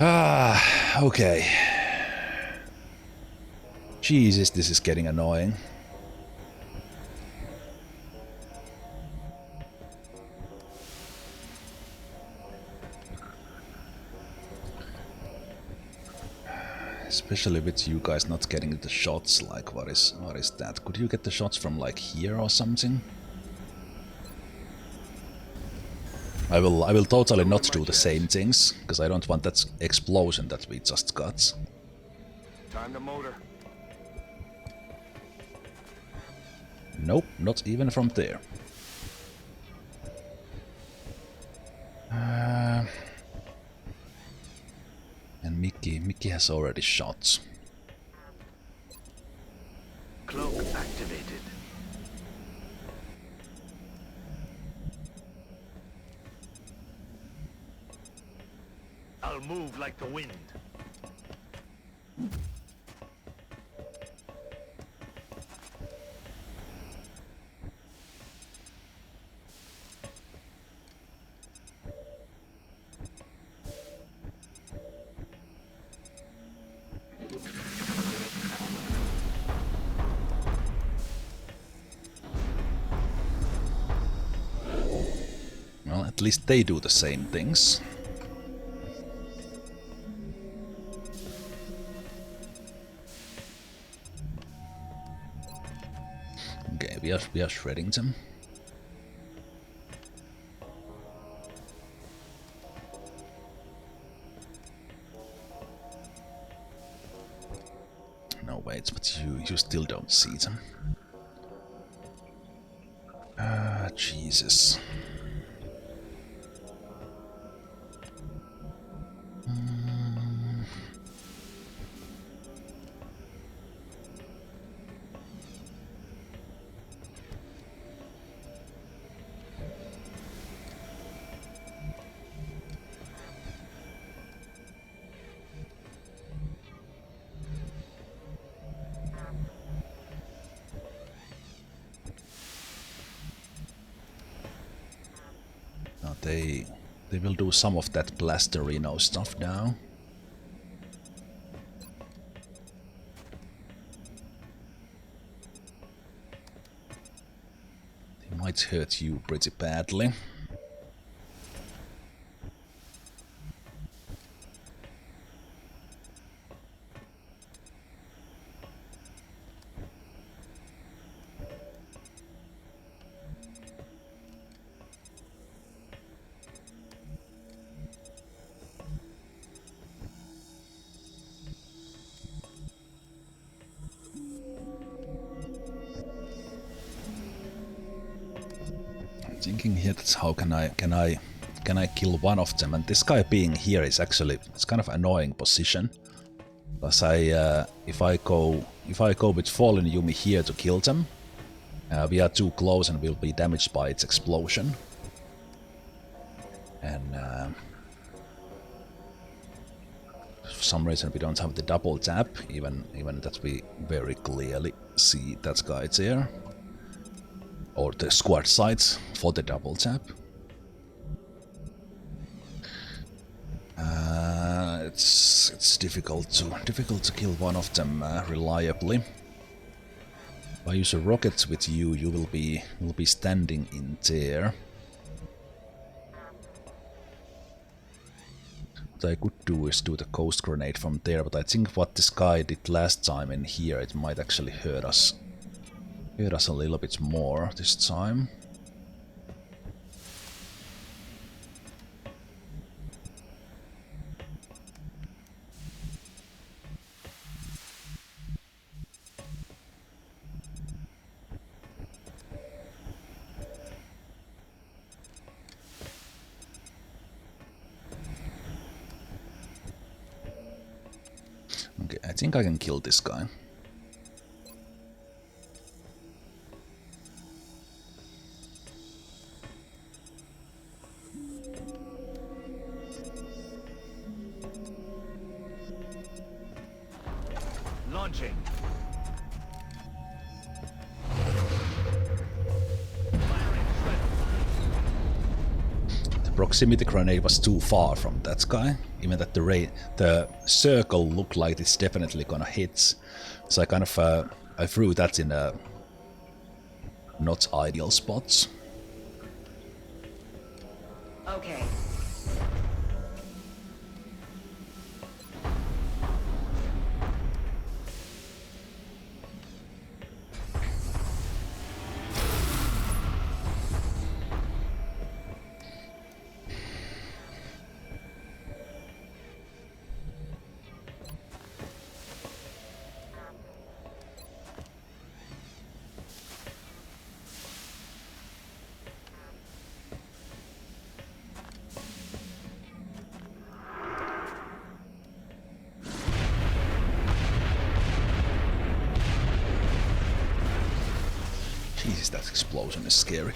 Okay. Jesus, this is getting annoying. Especially with you guys not getting the shots, like what is that? Could you get the shots from like here or something? I will totally not do the same things, because I don't want that explosion that we just got. Time to motor. Nope, not even from there. And Mickey has already shot. Cloak activated. will move like the wind. Well, at least they do the same things. Okay, we are shredding them. No, wait, but you still don't see them. Ah, Jesus. No, they will do some of that Blasterino stuff now. They might hurt you pretty badly. Thinking here, that's how can I kill one of them? And this guy being here is actually, it's kind of annoying position, because if I go with Fallen Yumi here to kill them, we are too close and will be damaged by its explosion. And for some reason we don't have the double tap, even that we very clearly see that guy there. Or the squad sides for the double tap. It's difficult to kill one of them reliably. If I use a rocket with you, you will be standing in there. What I could do is do the ghost grenade from there, but I think what this guy did last time in here, it might actually hurt us a little bit more this time. Okay, I think I can kill this guy. Launching. The proximity grenade was too far from that guy, even that the circle looked like it's definitely gonna hit. So I kind of I threw that in a not ideal spot. Okay. Jesus, that explosion is scary.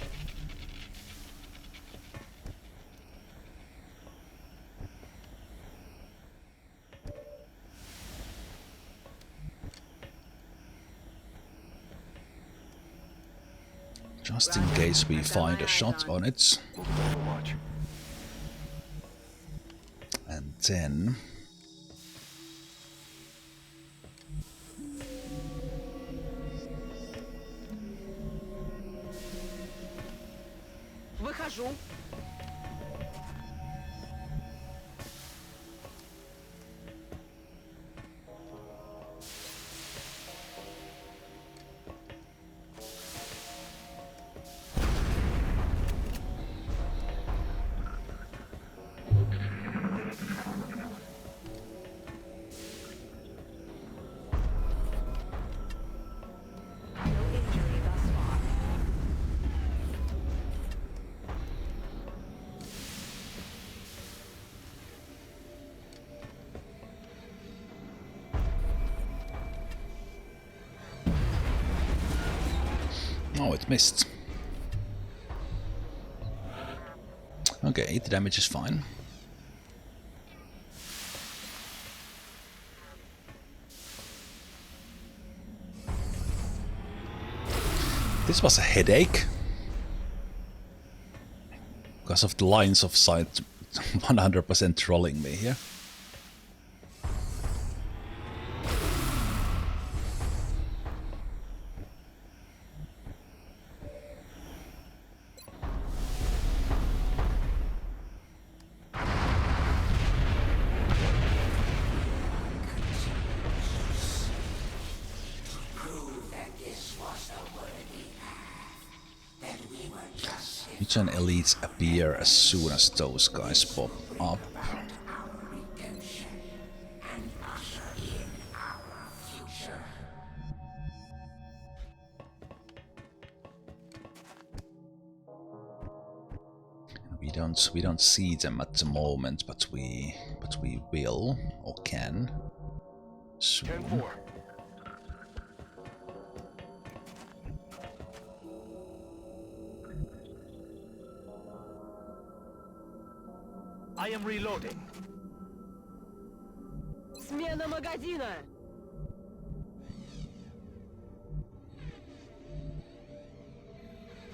Just in case we find a shot on it. And then... Выхожу. Oh, it missed. Okay, the damage is fine. This was a headache. Because of the lines of sight 100% trolling me here. Which an elites appear as soon as those guys pop up. We don't see them at the moment, but we will or can soon. 10-4. I am reloading. Смена магазина.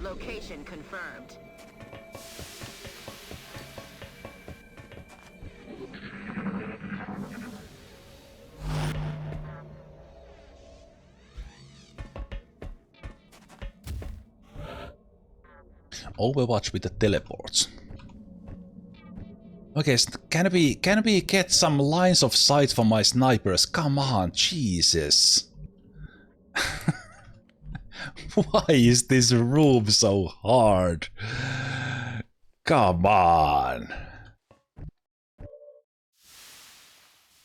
Location confirmed. Overwatch with the teleports. Okay, so can we get some lines of sight for my snipers? Come on, Jesus. Why is this room so hard? Come on.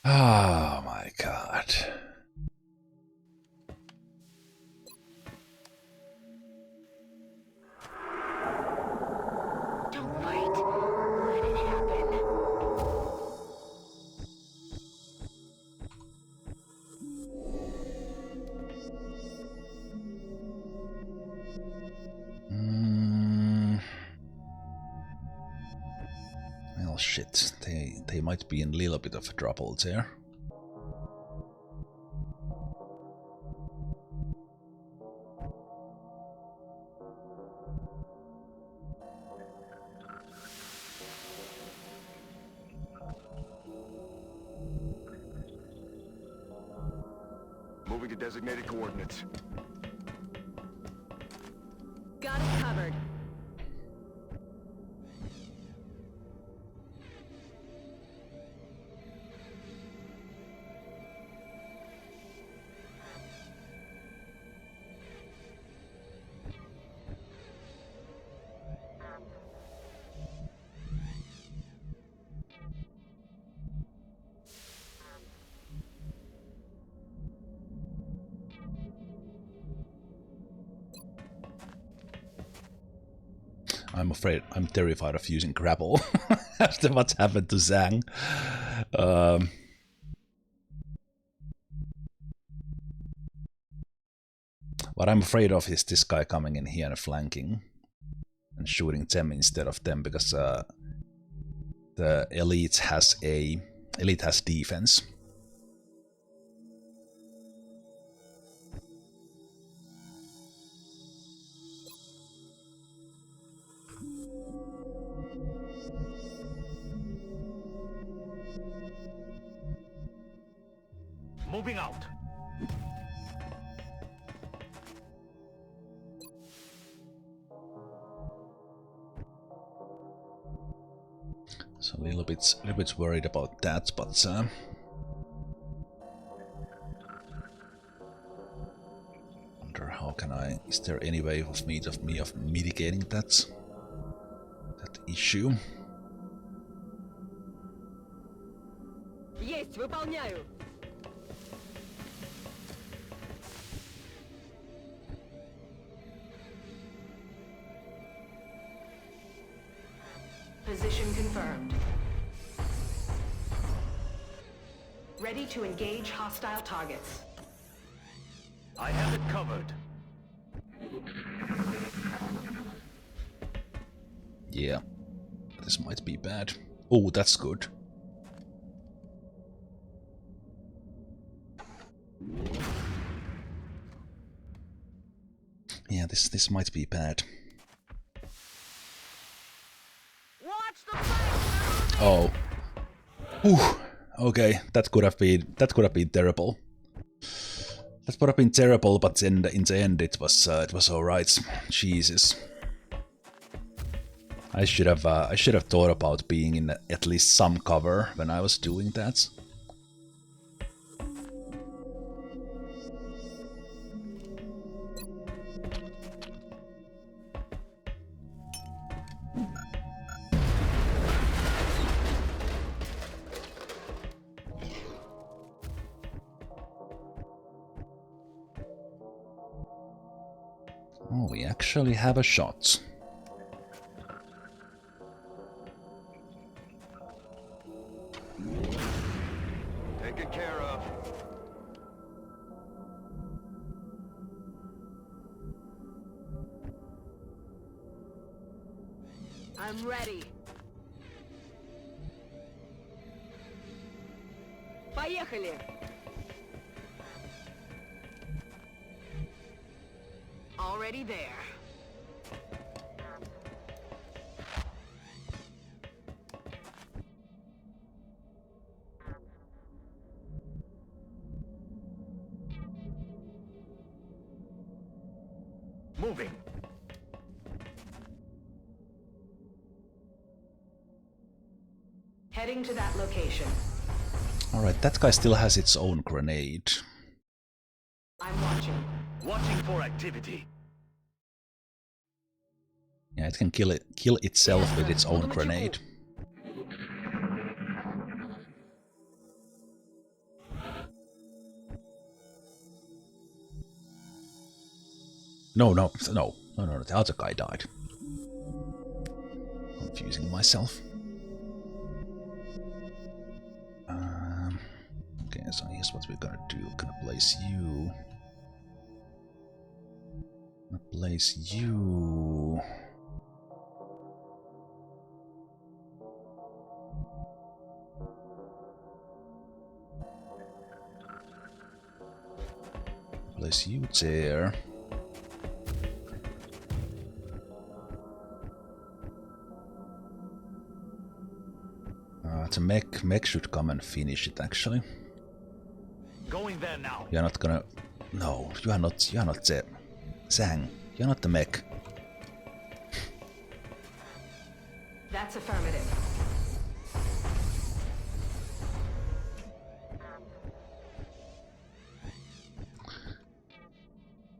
Oh my god. Don't fight. Let it happen. Well, shit. They might be in a little bit of trouble there. Moving to designated coordinates. Got it covered. I'm terrified of using grapple after what's happened to Zhang. What I'm afraid of is this guy coming in here and flanking and shooting them instead of them, because the elite has defense. Moving out. So a little bit worried about that, but wonder how can I? Is there any way of me of mitigating that issue? Есть, выполняю. Position confirmed. Ready to engage hostile targets. I have it covered. Yeah, this might be bad. Oh, that's good. Yeah, this might be bad. Watch the flanks! Oh. Whew. Okay, that could have been terrible. That would have been terrible, but in the end it was alright. Jesus. I should have thought about being in at least some cover when I was doing that. Oh, we actually have a shot. Taken care of. I'm ready. Поехали! Already there. Moving. Heading to that location. Alright, that guy still has its own grenade. I'm watching. Watching for activity. Yeah, it can kill itself with its own grenade. No, the other guy died. Confusing myself. Okay, so here's what we're gonna do. We're gonna place you. Place you there. The mech should come and finish it actually. Going there now. You're not gonna. No, you are not the Zhang. You're not the mech. That's affirmative.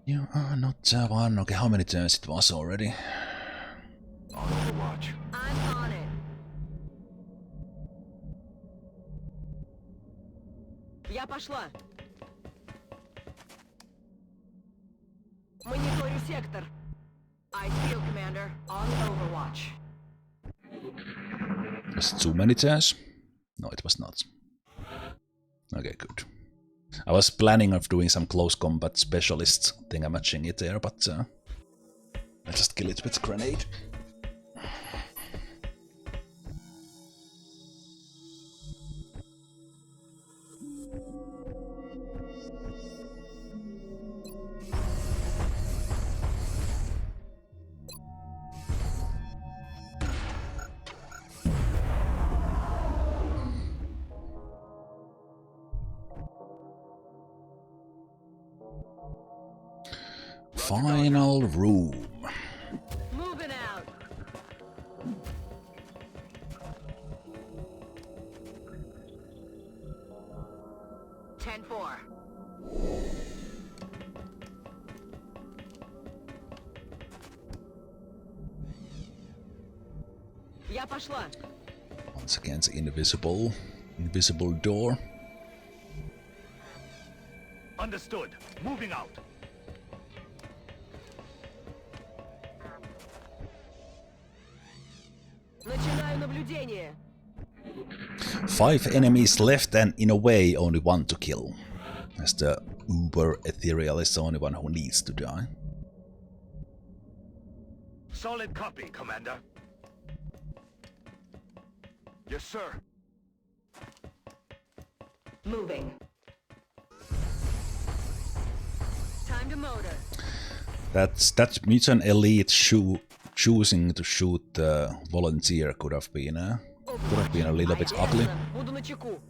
You are not the one. Okay, how many turns it was already? On Overwatch. I'm on it. Я пошла. Мониторю сектор. I feel, Commander. On Overwatch. Was it too many turns? No, it was not. Okay, good. I was planning of doing some close combat specialist thingamajig it there, but I'll just kill it with grenade. Final room. Moving out. Ten-4. Я пошла. Once again, the invisible door. Understood. Moving out. Начинаю наблюдение. 5 enemies left and in a way only one to kill. As the uber ethereal is the only one who needs to die. Solid copy, Commander. Yes, sir. Moving. Time to motor. That mutant elite choosing to shoot the volunteer could have been a little bit ugly. Буду начеку.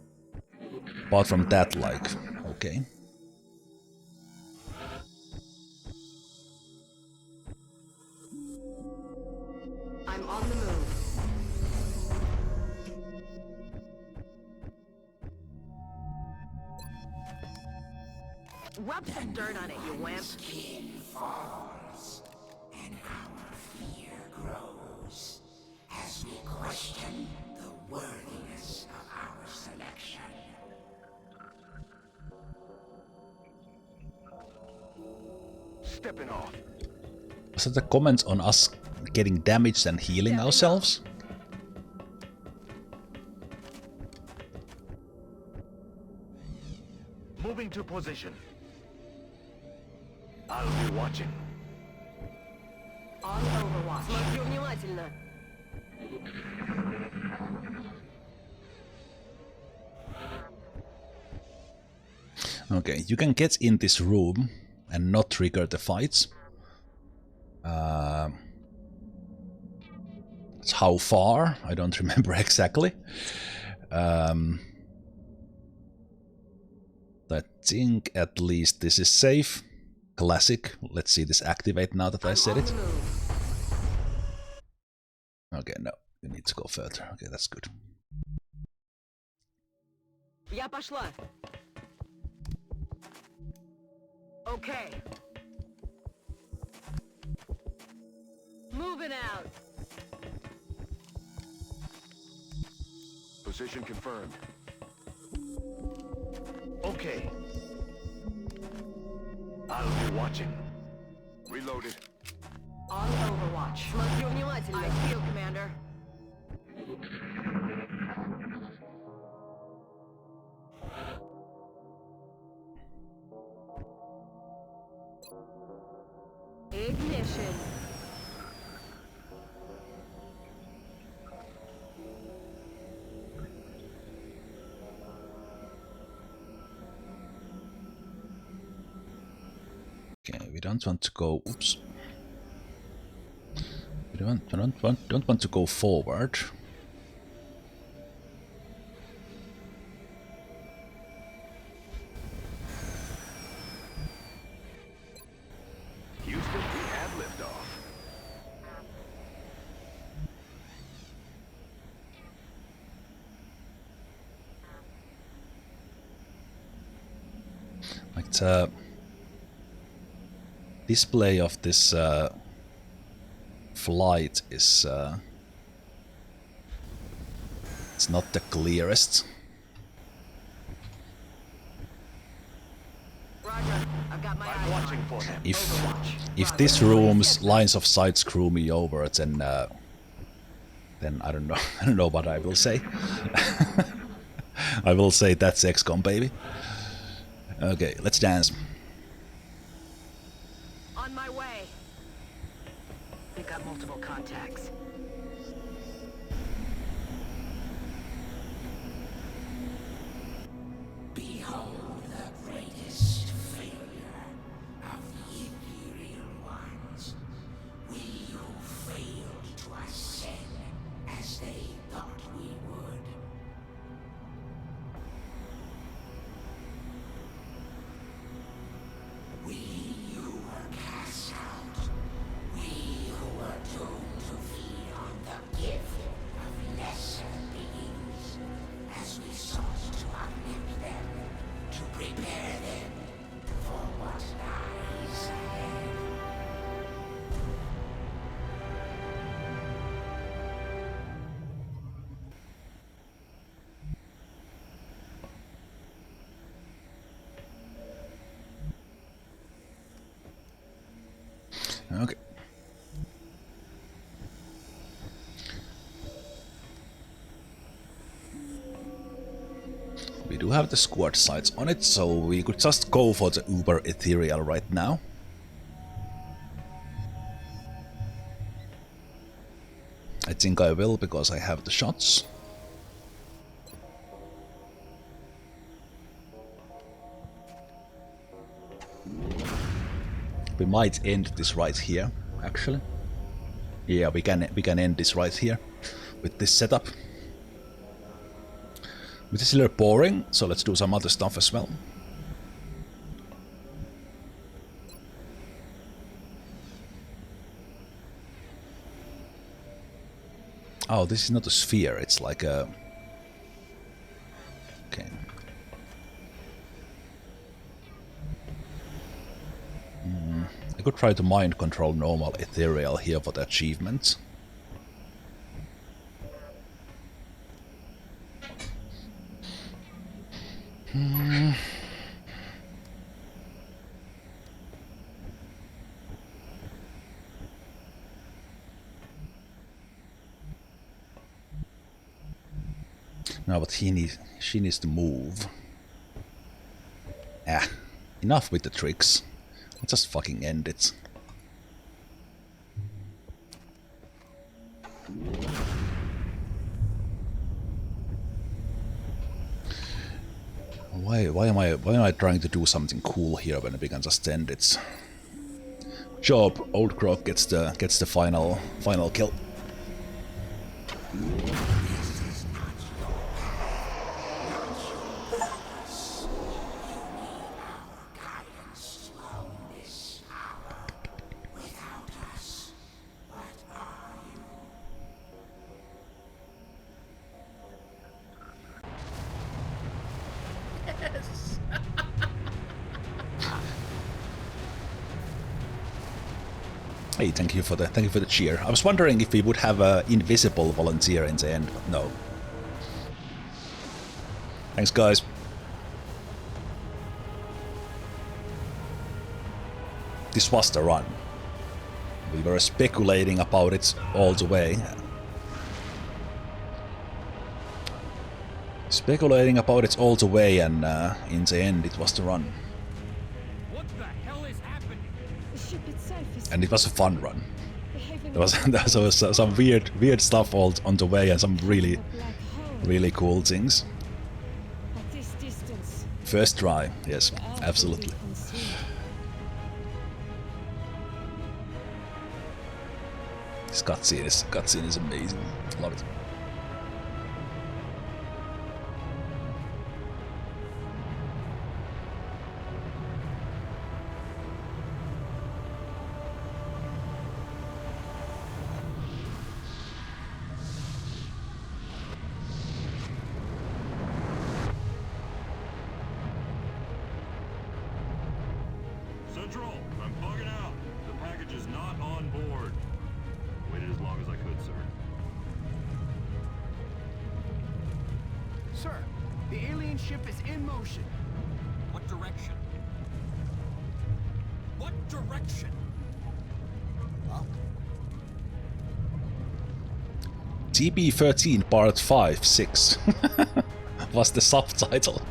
Apart from that, like, okay. I'm on the move. Rub some dirt on it, you wimp. Skin falls, and our fear grows as we question the worthiness of our selection. Stepping off. Was that the comments on us getting damaged and healing ourselves? Moving to position. I'll be watching. On Overwatch. Смотрю внимательно. Okay, you can get in this room and not trigger the fights. How far? I don't remember exactly. I think at least this is safe. Classic. Let's see this activate now that I said it. Okay, no, you need to go further. Okay, that's good. Я пошла. Okay. Moving out. Position confirmed. Okay. I'll be watching. Reloaded. On Overwatch. Смотрю внимательно. I feel, Commander. Ignition. Okay, we don't want to go. Oops. We don't want to go forward. Houston, we have liftoff. Like the display of this flight is it's not the clearest. Roger. I've got my I'm eyes watching on. for them. If this room's lines of sight screw me over, then I don't know. I don't know what I will say. I will say that's XCOM, baby. Okay, let's dance. On my way. We've got multiple contacts. Behold the greatest failure of the Imperial ones. We who failed to ascend as they thought we would. We who were cast Okay. We do have the squad sights on it, so we could just go for the Uber Ethereal right now. I think I will, because I have the shots. We might end this right here, actually. Yeah, we can end this right here with this setup. Which is a little boring, so let's do some other stuff as well. Oh, this is not a sphere, it's like a... Okay. I could try to mind control normal ethereal here for the achievement. No, but she needs to move. Ah, enough with the tricks. Let's just fucking end it. Why am I trying to do something cool here when we can just end it? Job, Old Croc gets the final kill. Hey, thank you for the cheer. I was wondering if we would have an invisible volunteer in the end, but no. Thanks, guys. This was the run. We were speculating about it all the way. Speculating about it all the way, and in the end, it was the run. And it was a fun run. There was some weird stuff all on the way, and some really cool things. First try, yes, absolutely. This cutscene is amazing. Love it. Central, I'm bugging out. The package is not on board. Waited as long as I could, sir. Sir, the alien ship is in motion. What direction? What direction? Huh? TB13 Part 5-6 was the subtitle.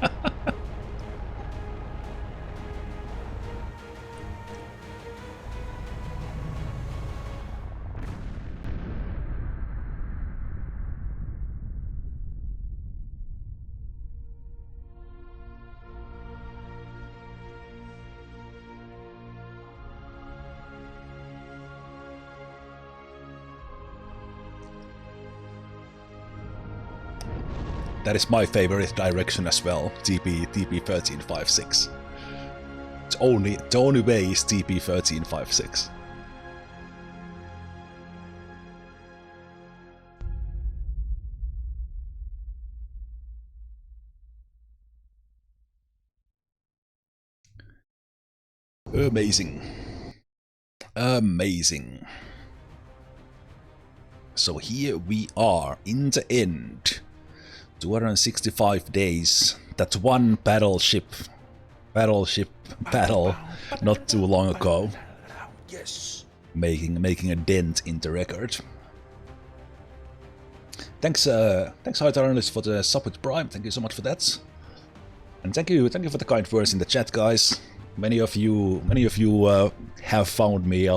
That is my favorite direction as well, TB1356. The only way is TB1356. Amazing. Amazing. So here we are in the end. 265 days. That one battleship battle not too long ago. Yes. making a dent in the record. Thanks Hydraulis for the sub with Prime. Thank you so much for that. And thank you for the kind words in the chat, guys. Many of you have found me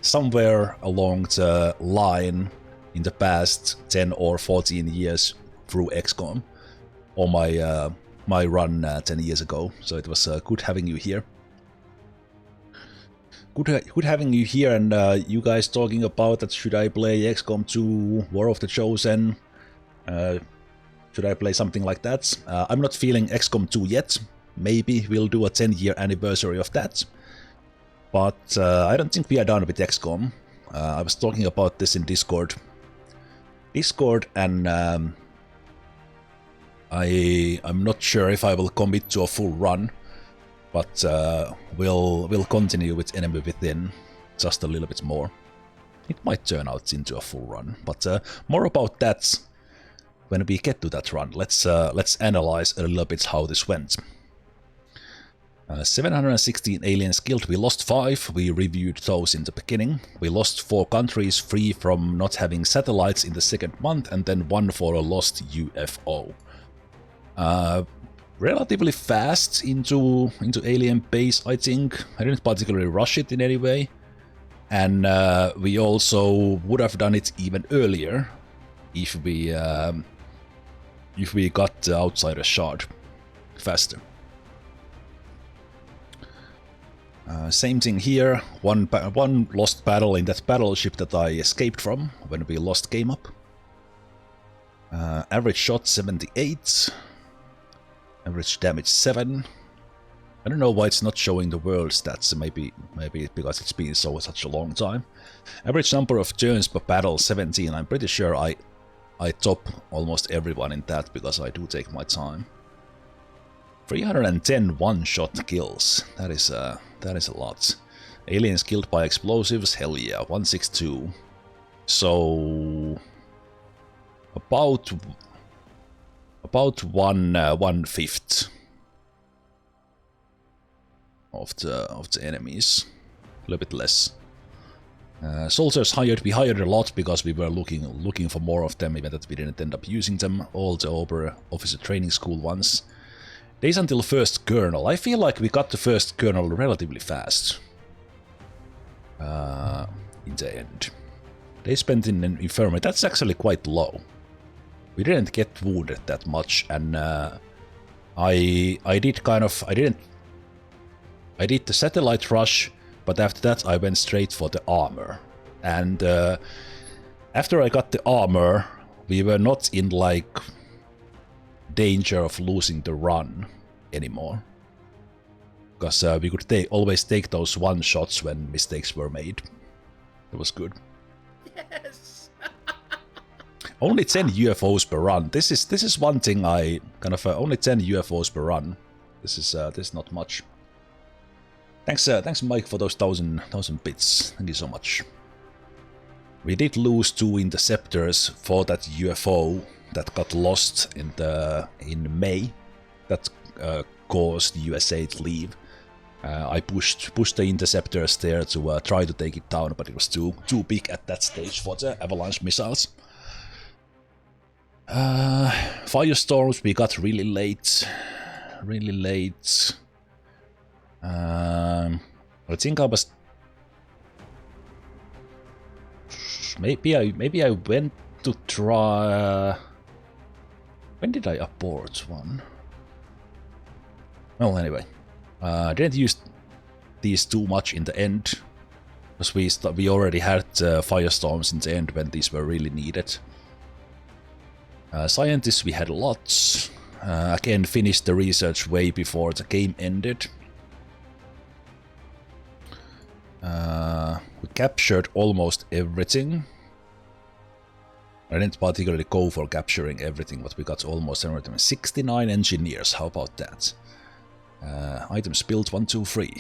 somewhere along the line in the past 10 or 14 years through XCOM, or my run 10 years ago. So it was good having you here. Good having you here, and you guys talking about that. Should I play XCOM 2 War of the Chosen? Should I play something like that? I'm not feeling XCOM 2 yet. Maybe we'll do a 10-year anniversary of that. But I don't think we are done with XCOM. I was talking about this in Discord. And I'm not sure if I will commit to a full run. But we'll continue with Enemy Within just a little bit more. It might turn out into a full run, but more about that when we get to that run. Let's analyze a little bit how this went. 716 aliens killed. We lost 5. We reviewed those in the beginning. We lost 4 countries, 3 from not having satellites in the second month, and then 1 for a lost UFO. Relatively fast into alien base, I think. I didn't particularly rush it in any way. And we also would have done it even earlier if we got the outsider shard faster. Same thing here. One lost battle in that battleship that I escaped from when we lost game up. Average shot 78. Average damage 7. I don't know why it's not showing the world stats. Maybe because it's been such a long time. Average number of turns per battle 17. I'm pretty sure I top almost everyone in that because I do take my time. 310 one-shot kills. That is a lot. Aliens killed by explosives. Hell yeah, 162. So about 1/5 of the enemies, a little bit less. Soldiers hired. We hired a lot because we were looking for more of them, even that we didn't end up using them. All the officer training school ones. Days until first kernel. I feel like we got the first kernel relatively fast. In the end, they spent in an infirmary. That's actually quite low. We didn't get wounded that much, and I did the satellite rush, but after that I went straight for the armor. And after I got the armor, we were not in like danger of losing the run anymore, because we could always take those one shots when mistakes were made. It was good. Yes. Only 10 UFOs per run. This is one thing I kind of only 10 UFOs per run. This is not much. Thanks Mike for those 1,000 bits. Thank you so much. We did lose 2 interceptors for that UFO that got lost in May. That caused USA to leave. I pushed the interceptors there to try to take it down, but it was too big at that stage for the avalanche missiles. Firestorms we got really late. I think I was maybe I went to try. When did I abort one? Well, anyway, I didn't use these too much in the end, because we already had firestorms in the end when these were really needed. Scientists we had lots. Again, finished the research way before the game ended. We captured almost everything. I didn't particularly go for capturing everything, but we got almost everything. 69 engineers, how about that? Items built 1, 2, 3.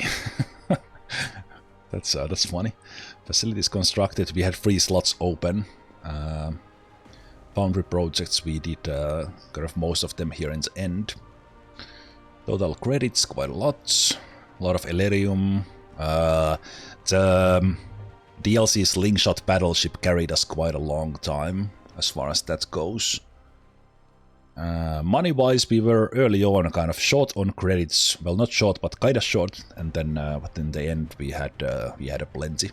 That's funny. Facilities constructed, we had 3 slots open. Foundry projects, we did kind of most of them here in the end. Total credits, quite a lot. A lot of Elerium. The DLC Slingshot Battleship carried us quite a long time as far as that goes. Money-wise, we were early on kind of short on credits. Well, not short, but kind of short. And then, but in the end, we had a plenty.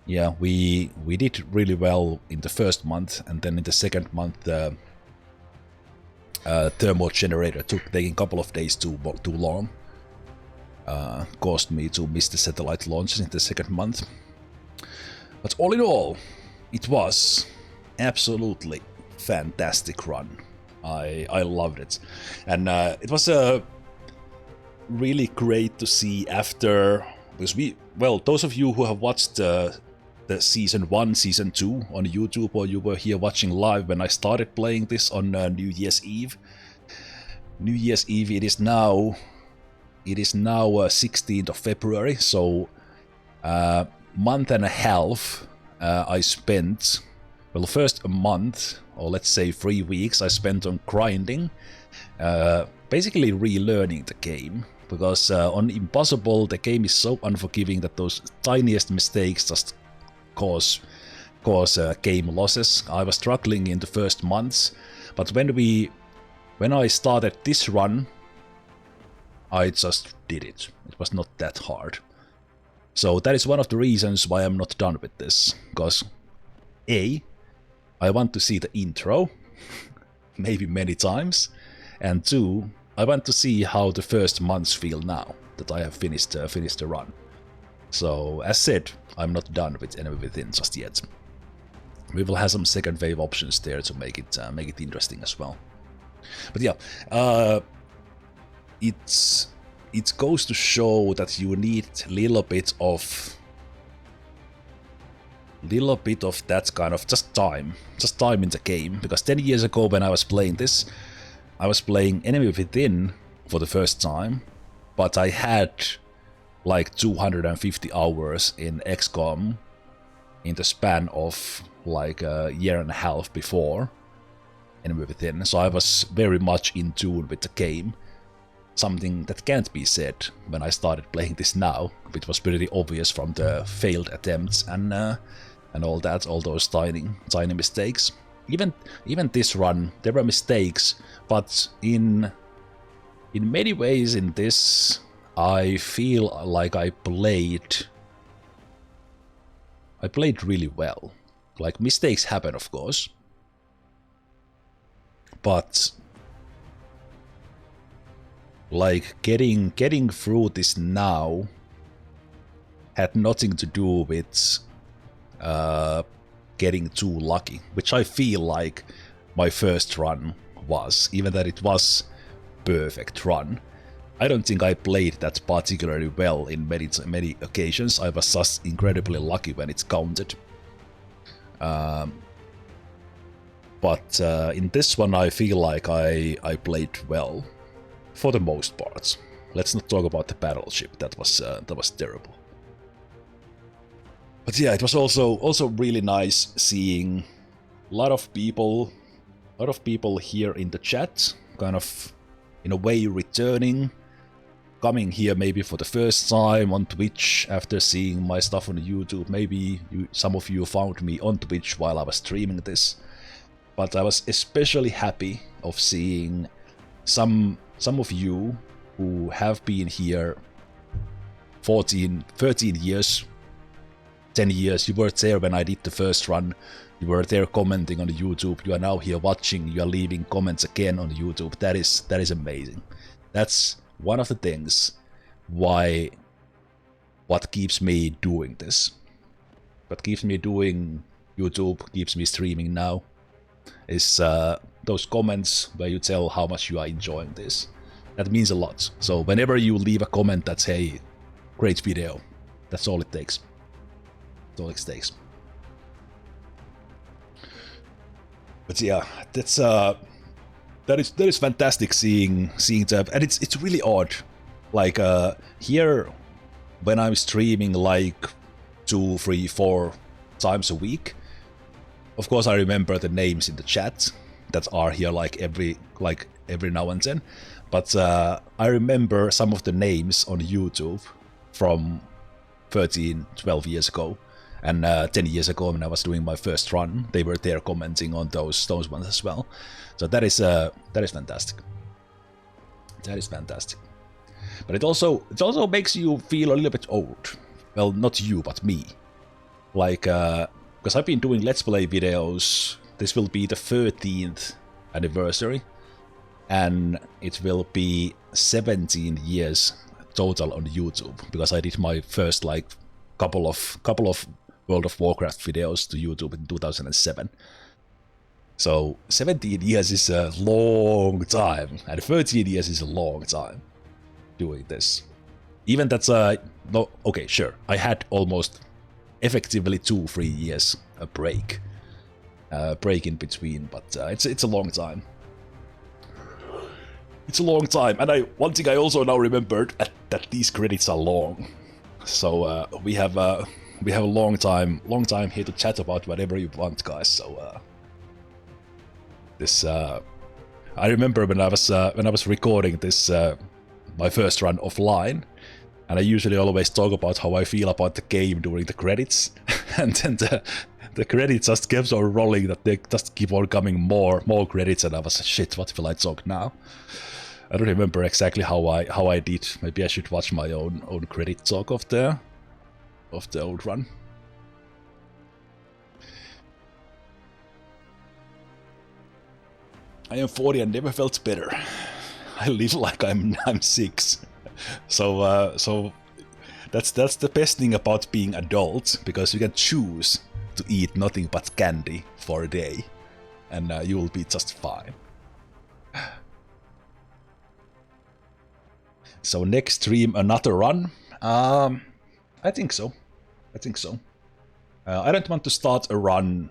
Yeah, we did really well in the first month, and then in the second month, the thermal generator taking a couple of days too long. Caused me to miss the satellite launches in the second month. But all in all, it was absolutely fantastic run. I loved it, and it was really great to see after, because those of you who have watched the season 1, season 2 on YouTube, or you were here watching live when I started playing this on New Year's Eve. New Year's Eve, it is now 16th of February, so month and a half I spent, well, first a month, or let's say 3 weeks, I spent on grinding, basically relearning the game, because on Impossible the game is so unforgiving that those tiniest mistakes just cause game losses. I was struggling in the first months, but when I started this run, I just did it. It was not that hard. So that is one of the reasons why I'm not done with this, because A, I want to see the intro, maybe many times, and 2, I want to see how the first months feel now that I have finished the run. So, as said, I'm not done with Enemy Within just yet. We will have some second wave options there to make it interesting as well. But yeah, it goes to show that you need little bit of that kind of just time in the game. Because 10 years ago when I was playing this, I was playing Enemy Within for the first time, but I had like 250 hours in XCOM in the span of like a year and a half before Enemy Within, so I was very much in tune with the game. Something that can't be said when I started playing this now, which was pretty obvious from the failed attempts and all that, all those tiny mistakes. Even this run, there were mistakes, but in many ways in this, I feel like I played really well. Like, mistakes happen, of course, but like getting through this now had nothing to do with getting too lucky, which I feel like my first run was, even that it was perfect run. I don't think I played that particularly well in many occasions. I was just incredibly lucky when it's counted. But in this one I feel like I played well for the most part. Let's not talk about the battleship. That was terrible. But yeah, it was also really nice seeing a lot of people here in the chat, kind of in a way returning, coming here maybe for the first time on Twitch after seeing my stuff on YouTube. Maybe some of you found me on Twitch while I was streaming this, but I was especially happy of seeing some of you who have been here 13 years, 10 years. You were there when I did the first run. You were there commenting on YouTube. You are now here watching. You are leaving comments again on YouTube. That is amazing. That's one of the things what keeps me doing this. What keeps me doing YouTube, keeps me streaming now, is those comments where you tell how much you are enjoying this. That means a lot. So whenever you leave a comment that's, hey, great video, that's all it takes. That's all it takes. But yeah, that is fantastic seeing that, and it's really odd. Like here, when I'm streaming like 2, 3, 4 times a week, of course I remember the names in the chat that are here like every now and then. But I remember some of the names on YouTube from 13, 12 years ago. And 10 years ago when I was doing my first run, they were there commenting on those ones as well. So that is fantastic. That is fantastic. But it also makes you feel a little bit old. Well, not you, but me. Like, because I've been doing Let's Play videos. This will be the 13th anniversary, and it will be 17 years total on YouTube, because I did my first like couple of World of Warcraft videos to YouTube in 2007. So 17 years is a long time, and 13 years is a long time doing this. Even that's no, okay, sure, I had almost effectively 2-3 years a break in between, but it's a long time. It's a long time, and one thing I also now remembered that these credits are long. So we have a long time here to chat about whatever you want, guys. So this I remember when I was recording this my first run offline, and I usually always talk about how I feel about the game during the credits, and then the credits just kept on rolling, that they just keep on coming more credits, and I was shit, what will I talk now? I don't remember exactly how I did. Maybe I should watch my own credit talk of the old run. I am 40 and never felt better. I live like I'm 6. So that's the best thing about being adult, because you can choose to eat nothing but candy for a day, and you will be just fine. So next stream, another run? I think so. I don't want to start a run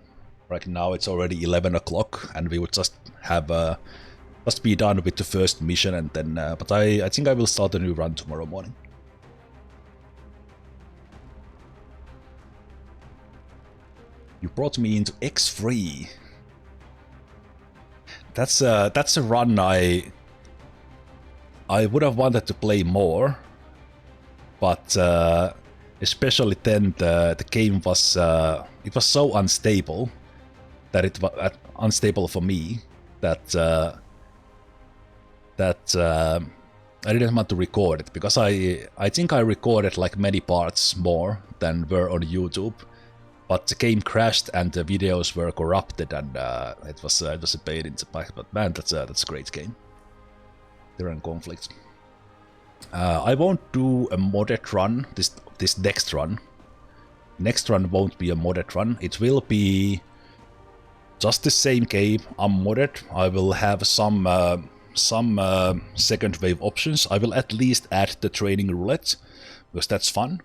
right now. It's already 11 o'clock, and we would just have just be done with the first mission, and then. But I think I will start a new run tomorrow morning. You brought me into X3. That's a run I would have wanted to play more, but especially then the game was it was so unstable that it was unstable for me that I didn't want to record it, because I think I recorded like many parts more than were on YouTube, but the game crashed and the videos were corrupted, and it was a pain in the back. But man, that's a great game. Terran Conflict. I won't do a modded run this next run. Next run won't be a modded run. It will be just the same game unmodded. I will have some second wave options. I will at least add the training roulette, because that's fun.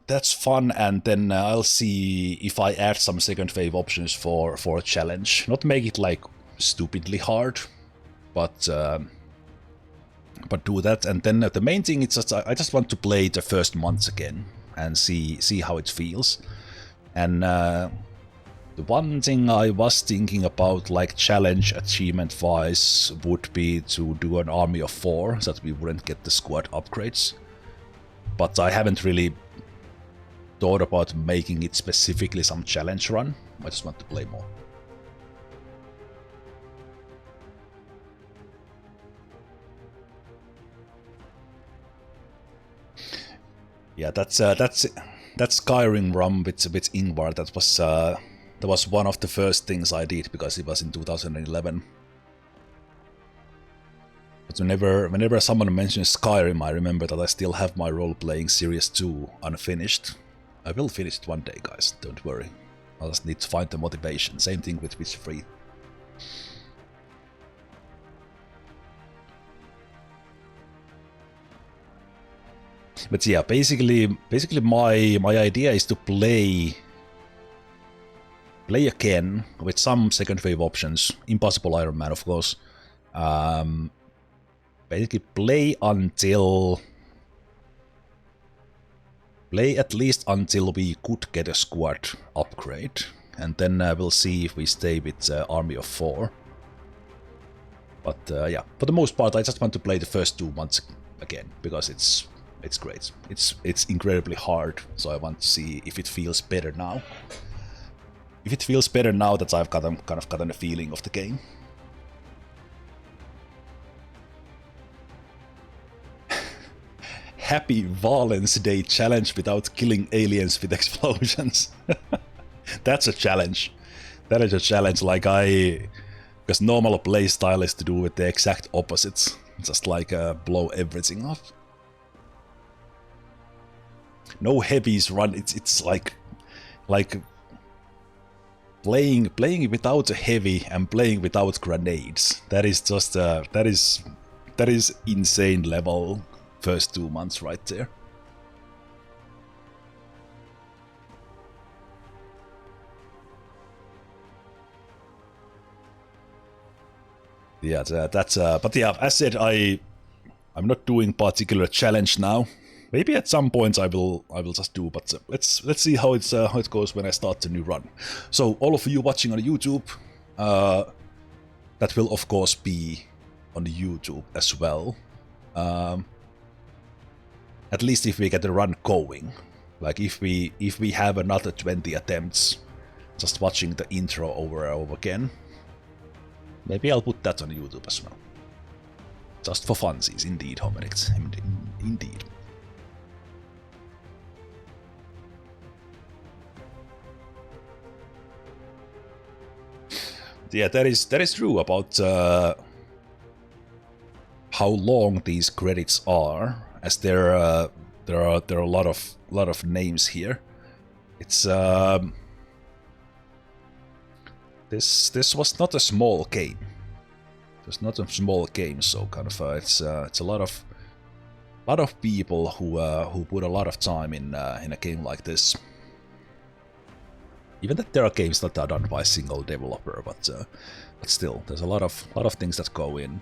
That's fun, and then I'll see if I add some second wave options for a challenge. Not make it like stupidly hard, but do that. And then the main thing is just I just want to play the first months again and see how it feels. And the one thing I was thinking about, like challenge achievement wise, would be to do an army of 4 so that we wouldn't get the squad upgrades. But I haven't really thought about making it specifically some challenge run. I just want to play more. Yeah, that's Skyrim run with Ingvar. That was one of the first things I did, because it was in 2011. But whenever someone mentions Skyrim, I remember that I still have my role-playing Series 2 unfinished. I will finish it one day, guys, don't worry. I just need to find the motivation. Same thing with Witcher 3. But yeah, basically my idea is to play again with some second wave options. Impossible Ironman, of course. Basically play at least until we could get a squad upgrade, and then we'll see if we stay with army of 4. But yeah, for the most part I just want to play the first 2 months again, because It's great. It's incredibly hard, so I want to see if it feels better now. If it feels better now that I've kind of gotten a feeling of the game. Happy Valence Day challenge without killing aliens with explosions. That's a challenge. That is a challenge, like because normal playstyle is to do with the exact opposites. Just like blow everything up. No heavies run, it's like playing without a heavy and playing without grenades. That is just that is insane level first 2 months right there. Yeah, that's but yeah, as said, I'm not doing particular challenge now. Maybe at some point I will just do, but let's see how it goes when I start the new run. So all of you watching on YouTube, that will of course be on YouTube as well. At least if we get the run going, like if we have another 20 attempts, just watching the intro over and over again, maybe I'll put that on YouTube as well. Just for funsies, indeed, Homerics, indeed. Yeah, that is true about how long these credits are, as there are a lot of names here. It's this was not a small game. It's not a small game, so kind of it's a lot of people who put a lot of time in a game like this. Even that there are games that are done by a single developer, but still, there's a lot of things that go in.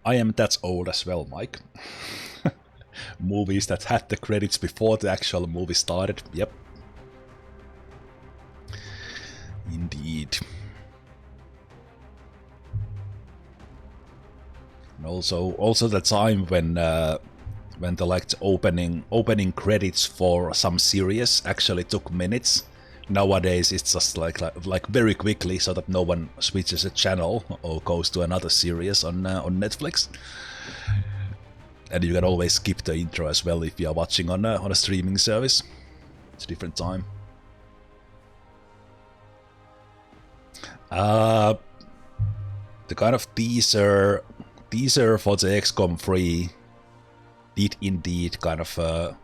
I am that old as well, Mike. Movies that had the credits before the actual movie started. Yep. Indeed. And also the time when the like opening credits for some series actually took minutes. Nowadays it's just like very quickly, so that no one switches a channel or goes to another series on Netflix. And you can always skip the intro as well if you are watching on a streaming service. It's a different time. The kind of teaser for the XCOM 3 did indeed kind of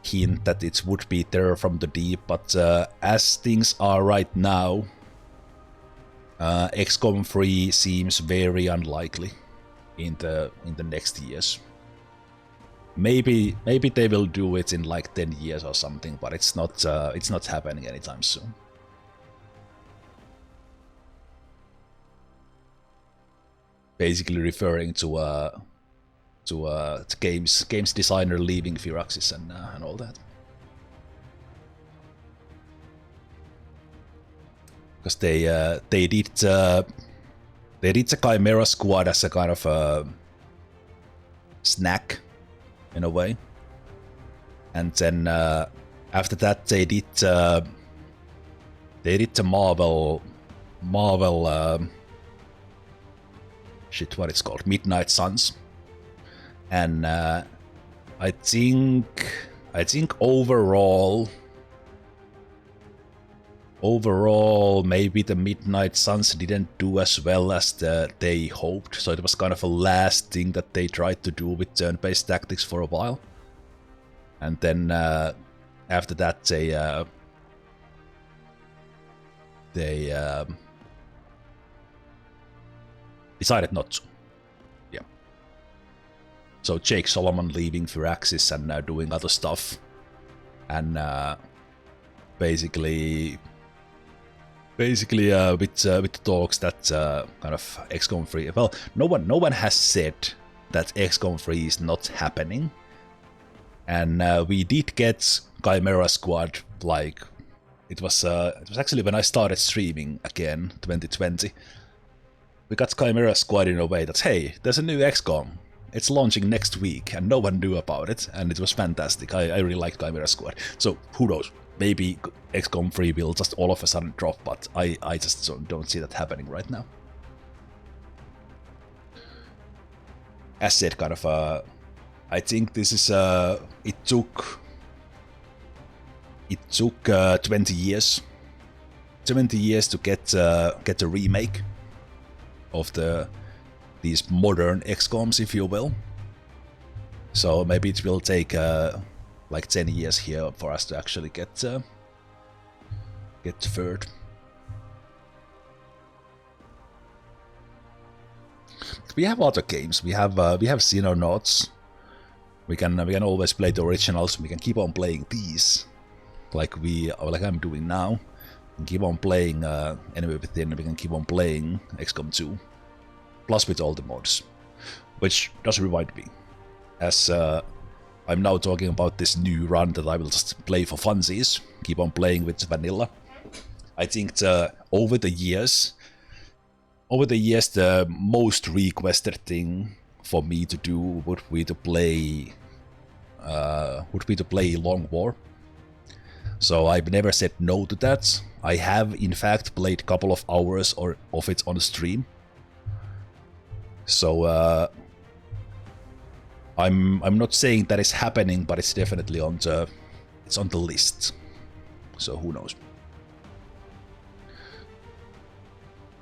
hint that it would be Terror from the Deep, but as things are right now, XCOM 3 seems very unlikely in the next years. Maybe they will do it in like 10 years or something, but it's not happening anytime soon. Basically referring to games designer leaving Firaxis and all that. Because they did the Chimera Squad as a kind of a snack in a way, and then after that they did the Marvel shit, what it's called, Midnight Suns. And I think overall maybe the Midnight Suns didn't do as well as they hoped, so it was kind of a last thing that they tried to do with turn-based tactics for a while. And then after that they decided not to. Yeah. So Jake Solomon leaving Firaxis and doing other stuff, and basically with talks that kind of XCOM 3. Well, no one has said that XCOM 3 is not happening. And we did get Chimera Squad, like, it was actually when I started streaming again, 2020. We got Chimera Squad in a way that, hey, there's a new XCOM. It's launching next week, and no one knew about it, and it was fantastic. I really liked Chimera Squad. So, who knows? Maybe XCOM 3 will just all of a sudden drop, but I just don't see that happening right now. As said, kind of, I think this is, it took 20 years. 20 years to get a remake of these modern XCOMs, if you will. So maybe it will take like 10 years here for us to actually get third. We have other games. We have Xenonauts. We can always play the originals. We can keep on playing these, like I'm doing now. We can keep on playing Enemy Within. We can keep on playing XCOM 2, plus with all the mods. Which does remind me, as I'm now talking about this new run that I will just play for funsies, keep on playing with vanilla. I think over the years, the most requested thing for me to do would be to play Long War. So I've never said no to that. I have in fact played a couple of hours of it on stream. So I'm not saying that it's happening, but it's definitely on the list. So who knows?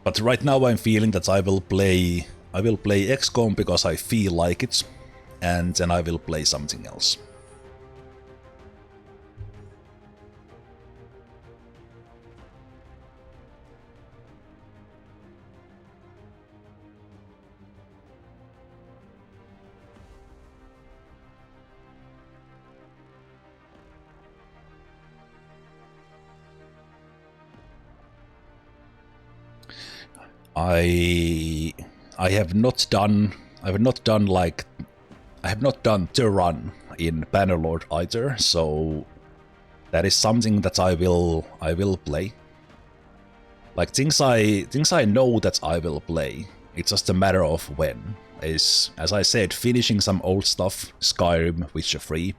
But right now I'm feeling that I will play XCOM because I feel like it, and then I will play something else. I have not done the run in Bannerlord either, so that is something that I will play. Like things I know that I will play. It's just a matter of when. As I said, finishing some old stuff, Skyrim, Witcher 3.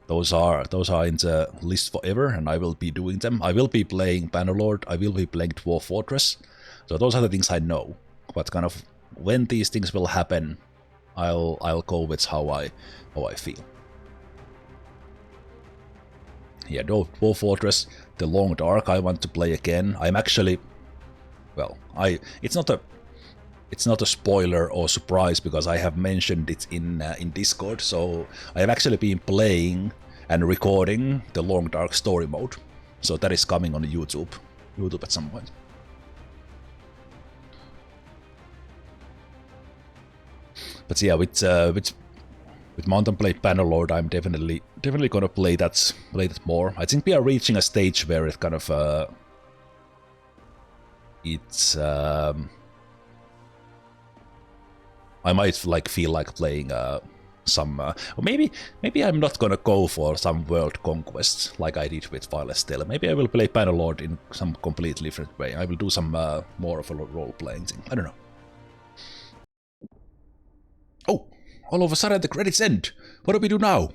Those are in the list forever, and I will be doing them. I will be playing Bannerlord. I will be playing Dwarf Fortress. So those are the things I know, but kind of when these things will happen, I'll go with how I feel. Yeah, Dwarf Fortress, The Long Dark I want to play again. I'm actually, well, it's not a spoiler or surprise because I have mentioned it in Discord. So I have actually been playing and recording the Long Dark story mode. So that is coming on YouTube at some point. But yeah, with Mountain Blade Bannerlord, I'm definitely gonna play that more. I think we are reaching a stage where it kind of I might like feel like playing some or maybe I'm not gonna go for some world conquest like I did with Violet Stella. Maybe I will play Bannerlord in some completely different way. I will do some more of a role-playing thing. I don't know. Oh, all of a sudden the credits end. What do we do now?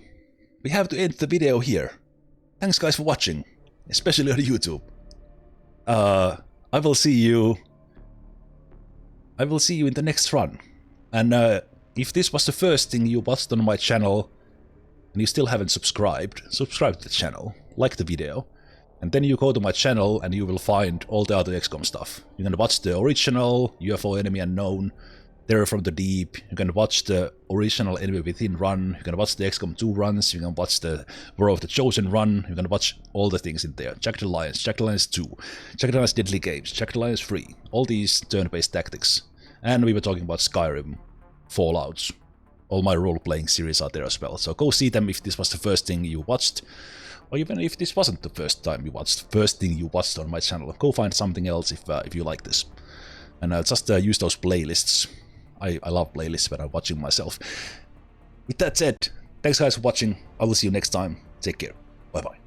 We have to end the video here. Thanks guys for watching, especially on YouTube. I will see you in the next run. And if this was the first thing you watched on my channel and you still haven't subscribed, subscribe to the channel, like the video, and then you go to my channel and you will find all the other XCOM stuff. You can watch the original UFO Enemy Unknown, Terror from the Deep, you can watch the original Enemy Within run, you can watch the XCOM 2 runs, you can watch the War of the Chosen run, you can watch all the things in there. Jagged Alliance, Jagged Alliance 2, Jagged Alliance Deadly Games, Jagged Alliance 3, all these turn-based tactics. And we were talking about Skyrim, Fallout. All my role-playing series are there as well. So go see them if this was the first thing you watched. Or even if this wasn't the first thing you watched on my channel. Go find something else if you like this. And just use those playlists. I love playlists when I'm watching myself. With that said, thanks guys for watching. I will see you next time. Take care. Bye bye.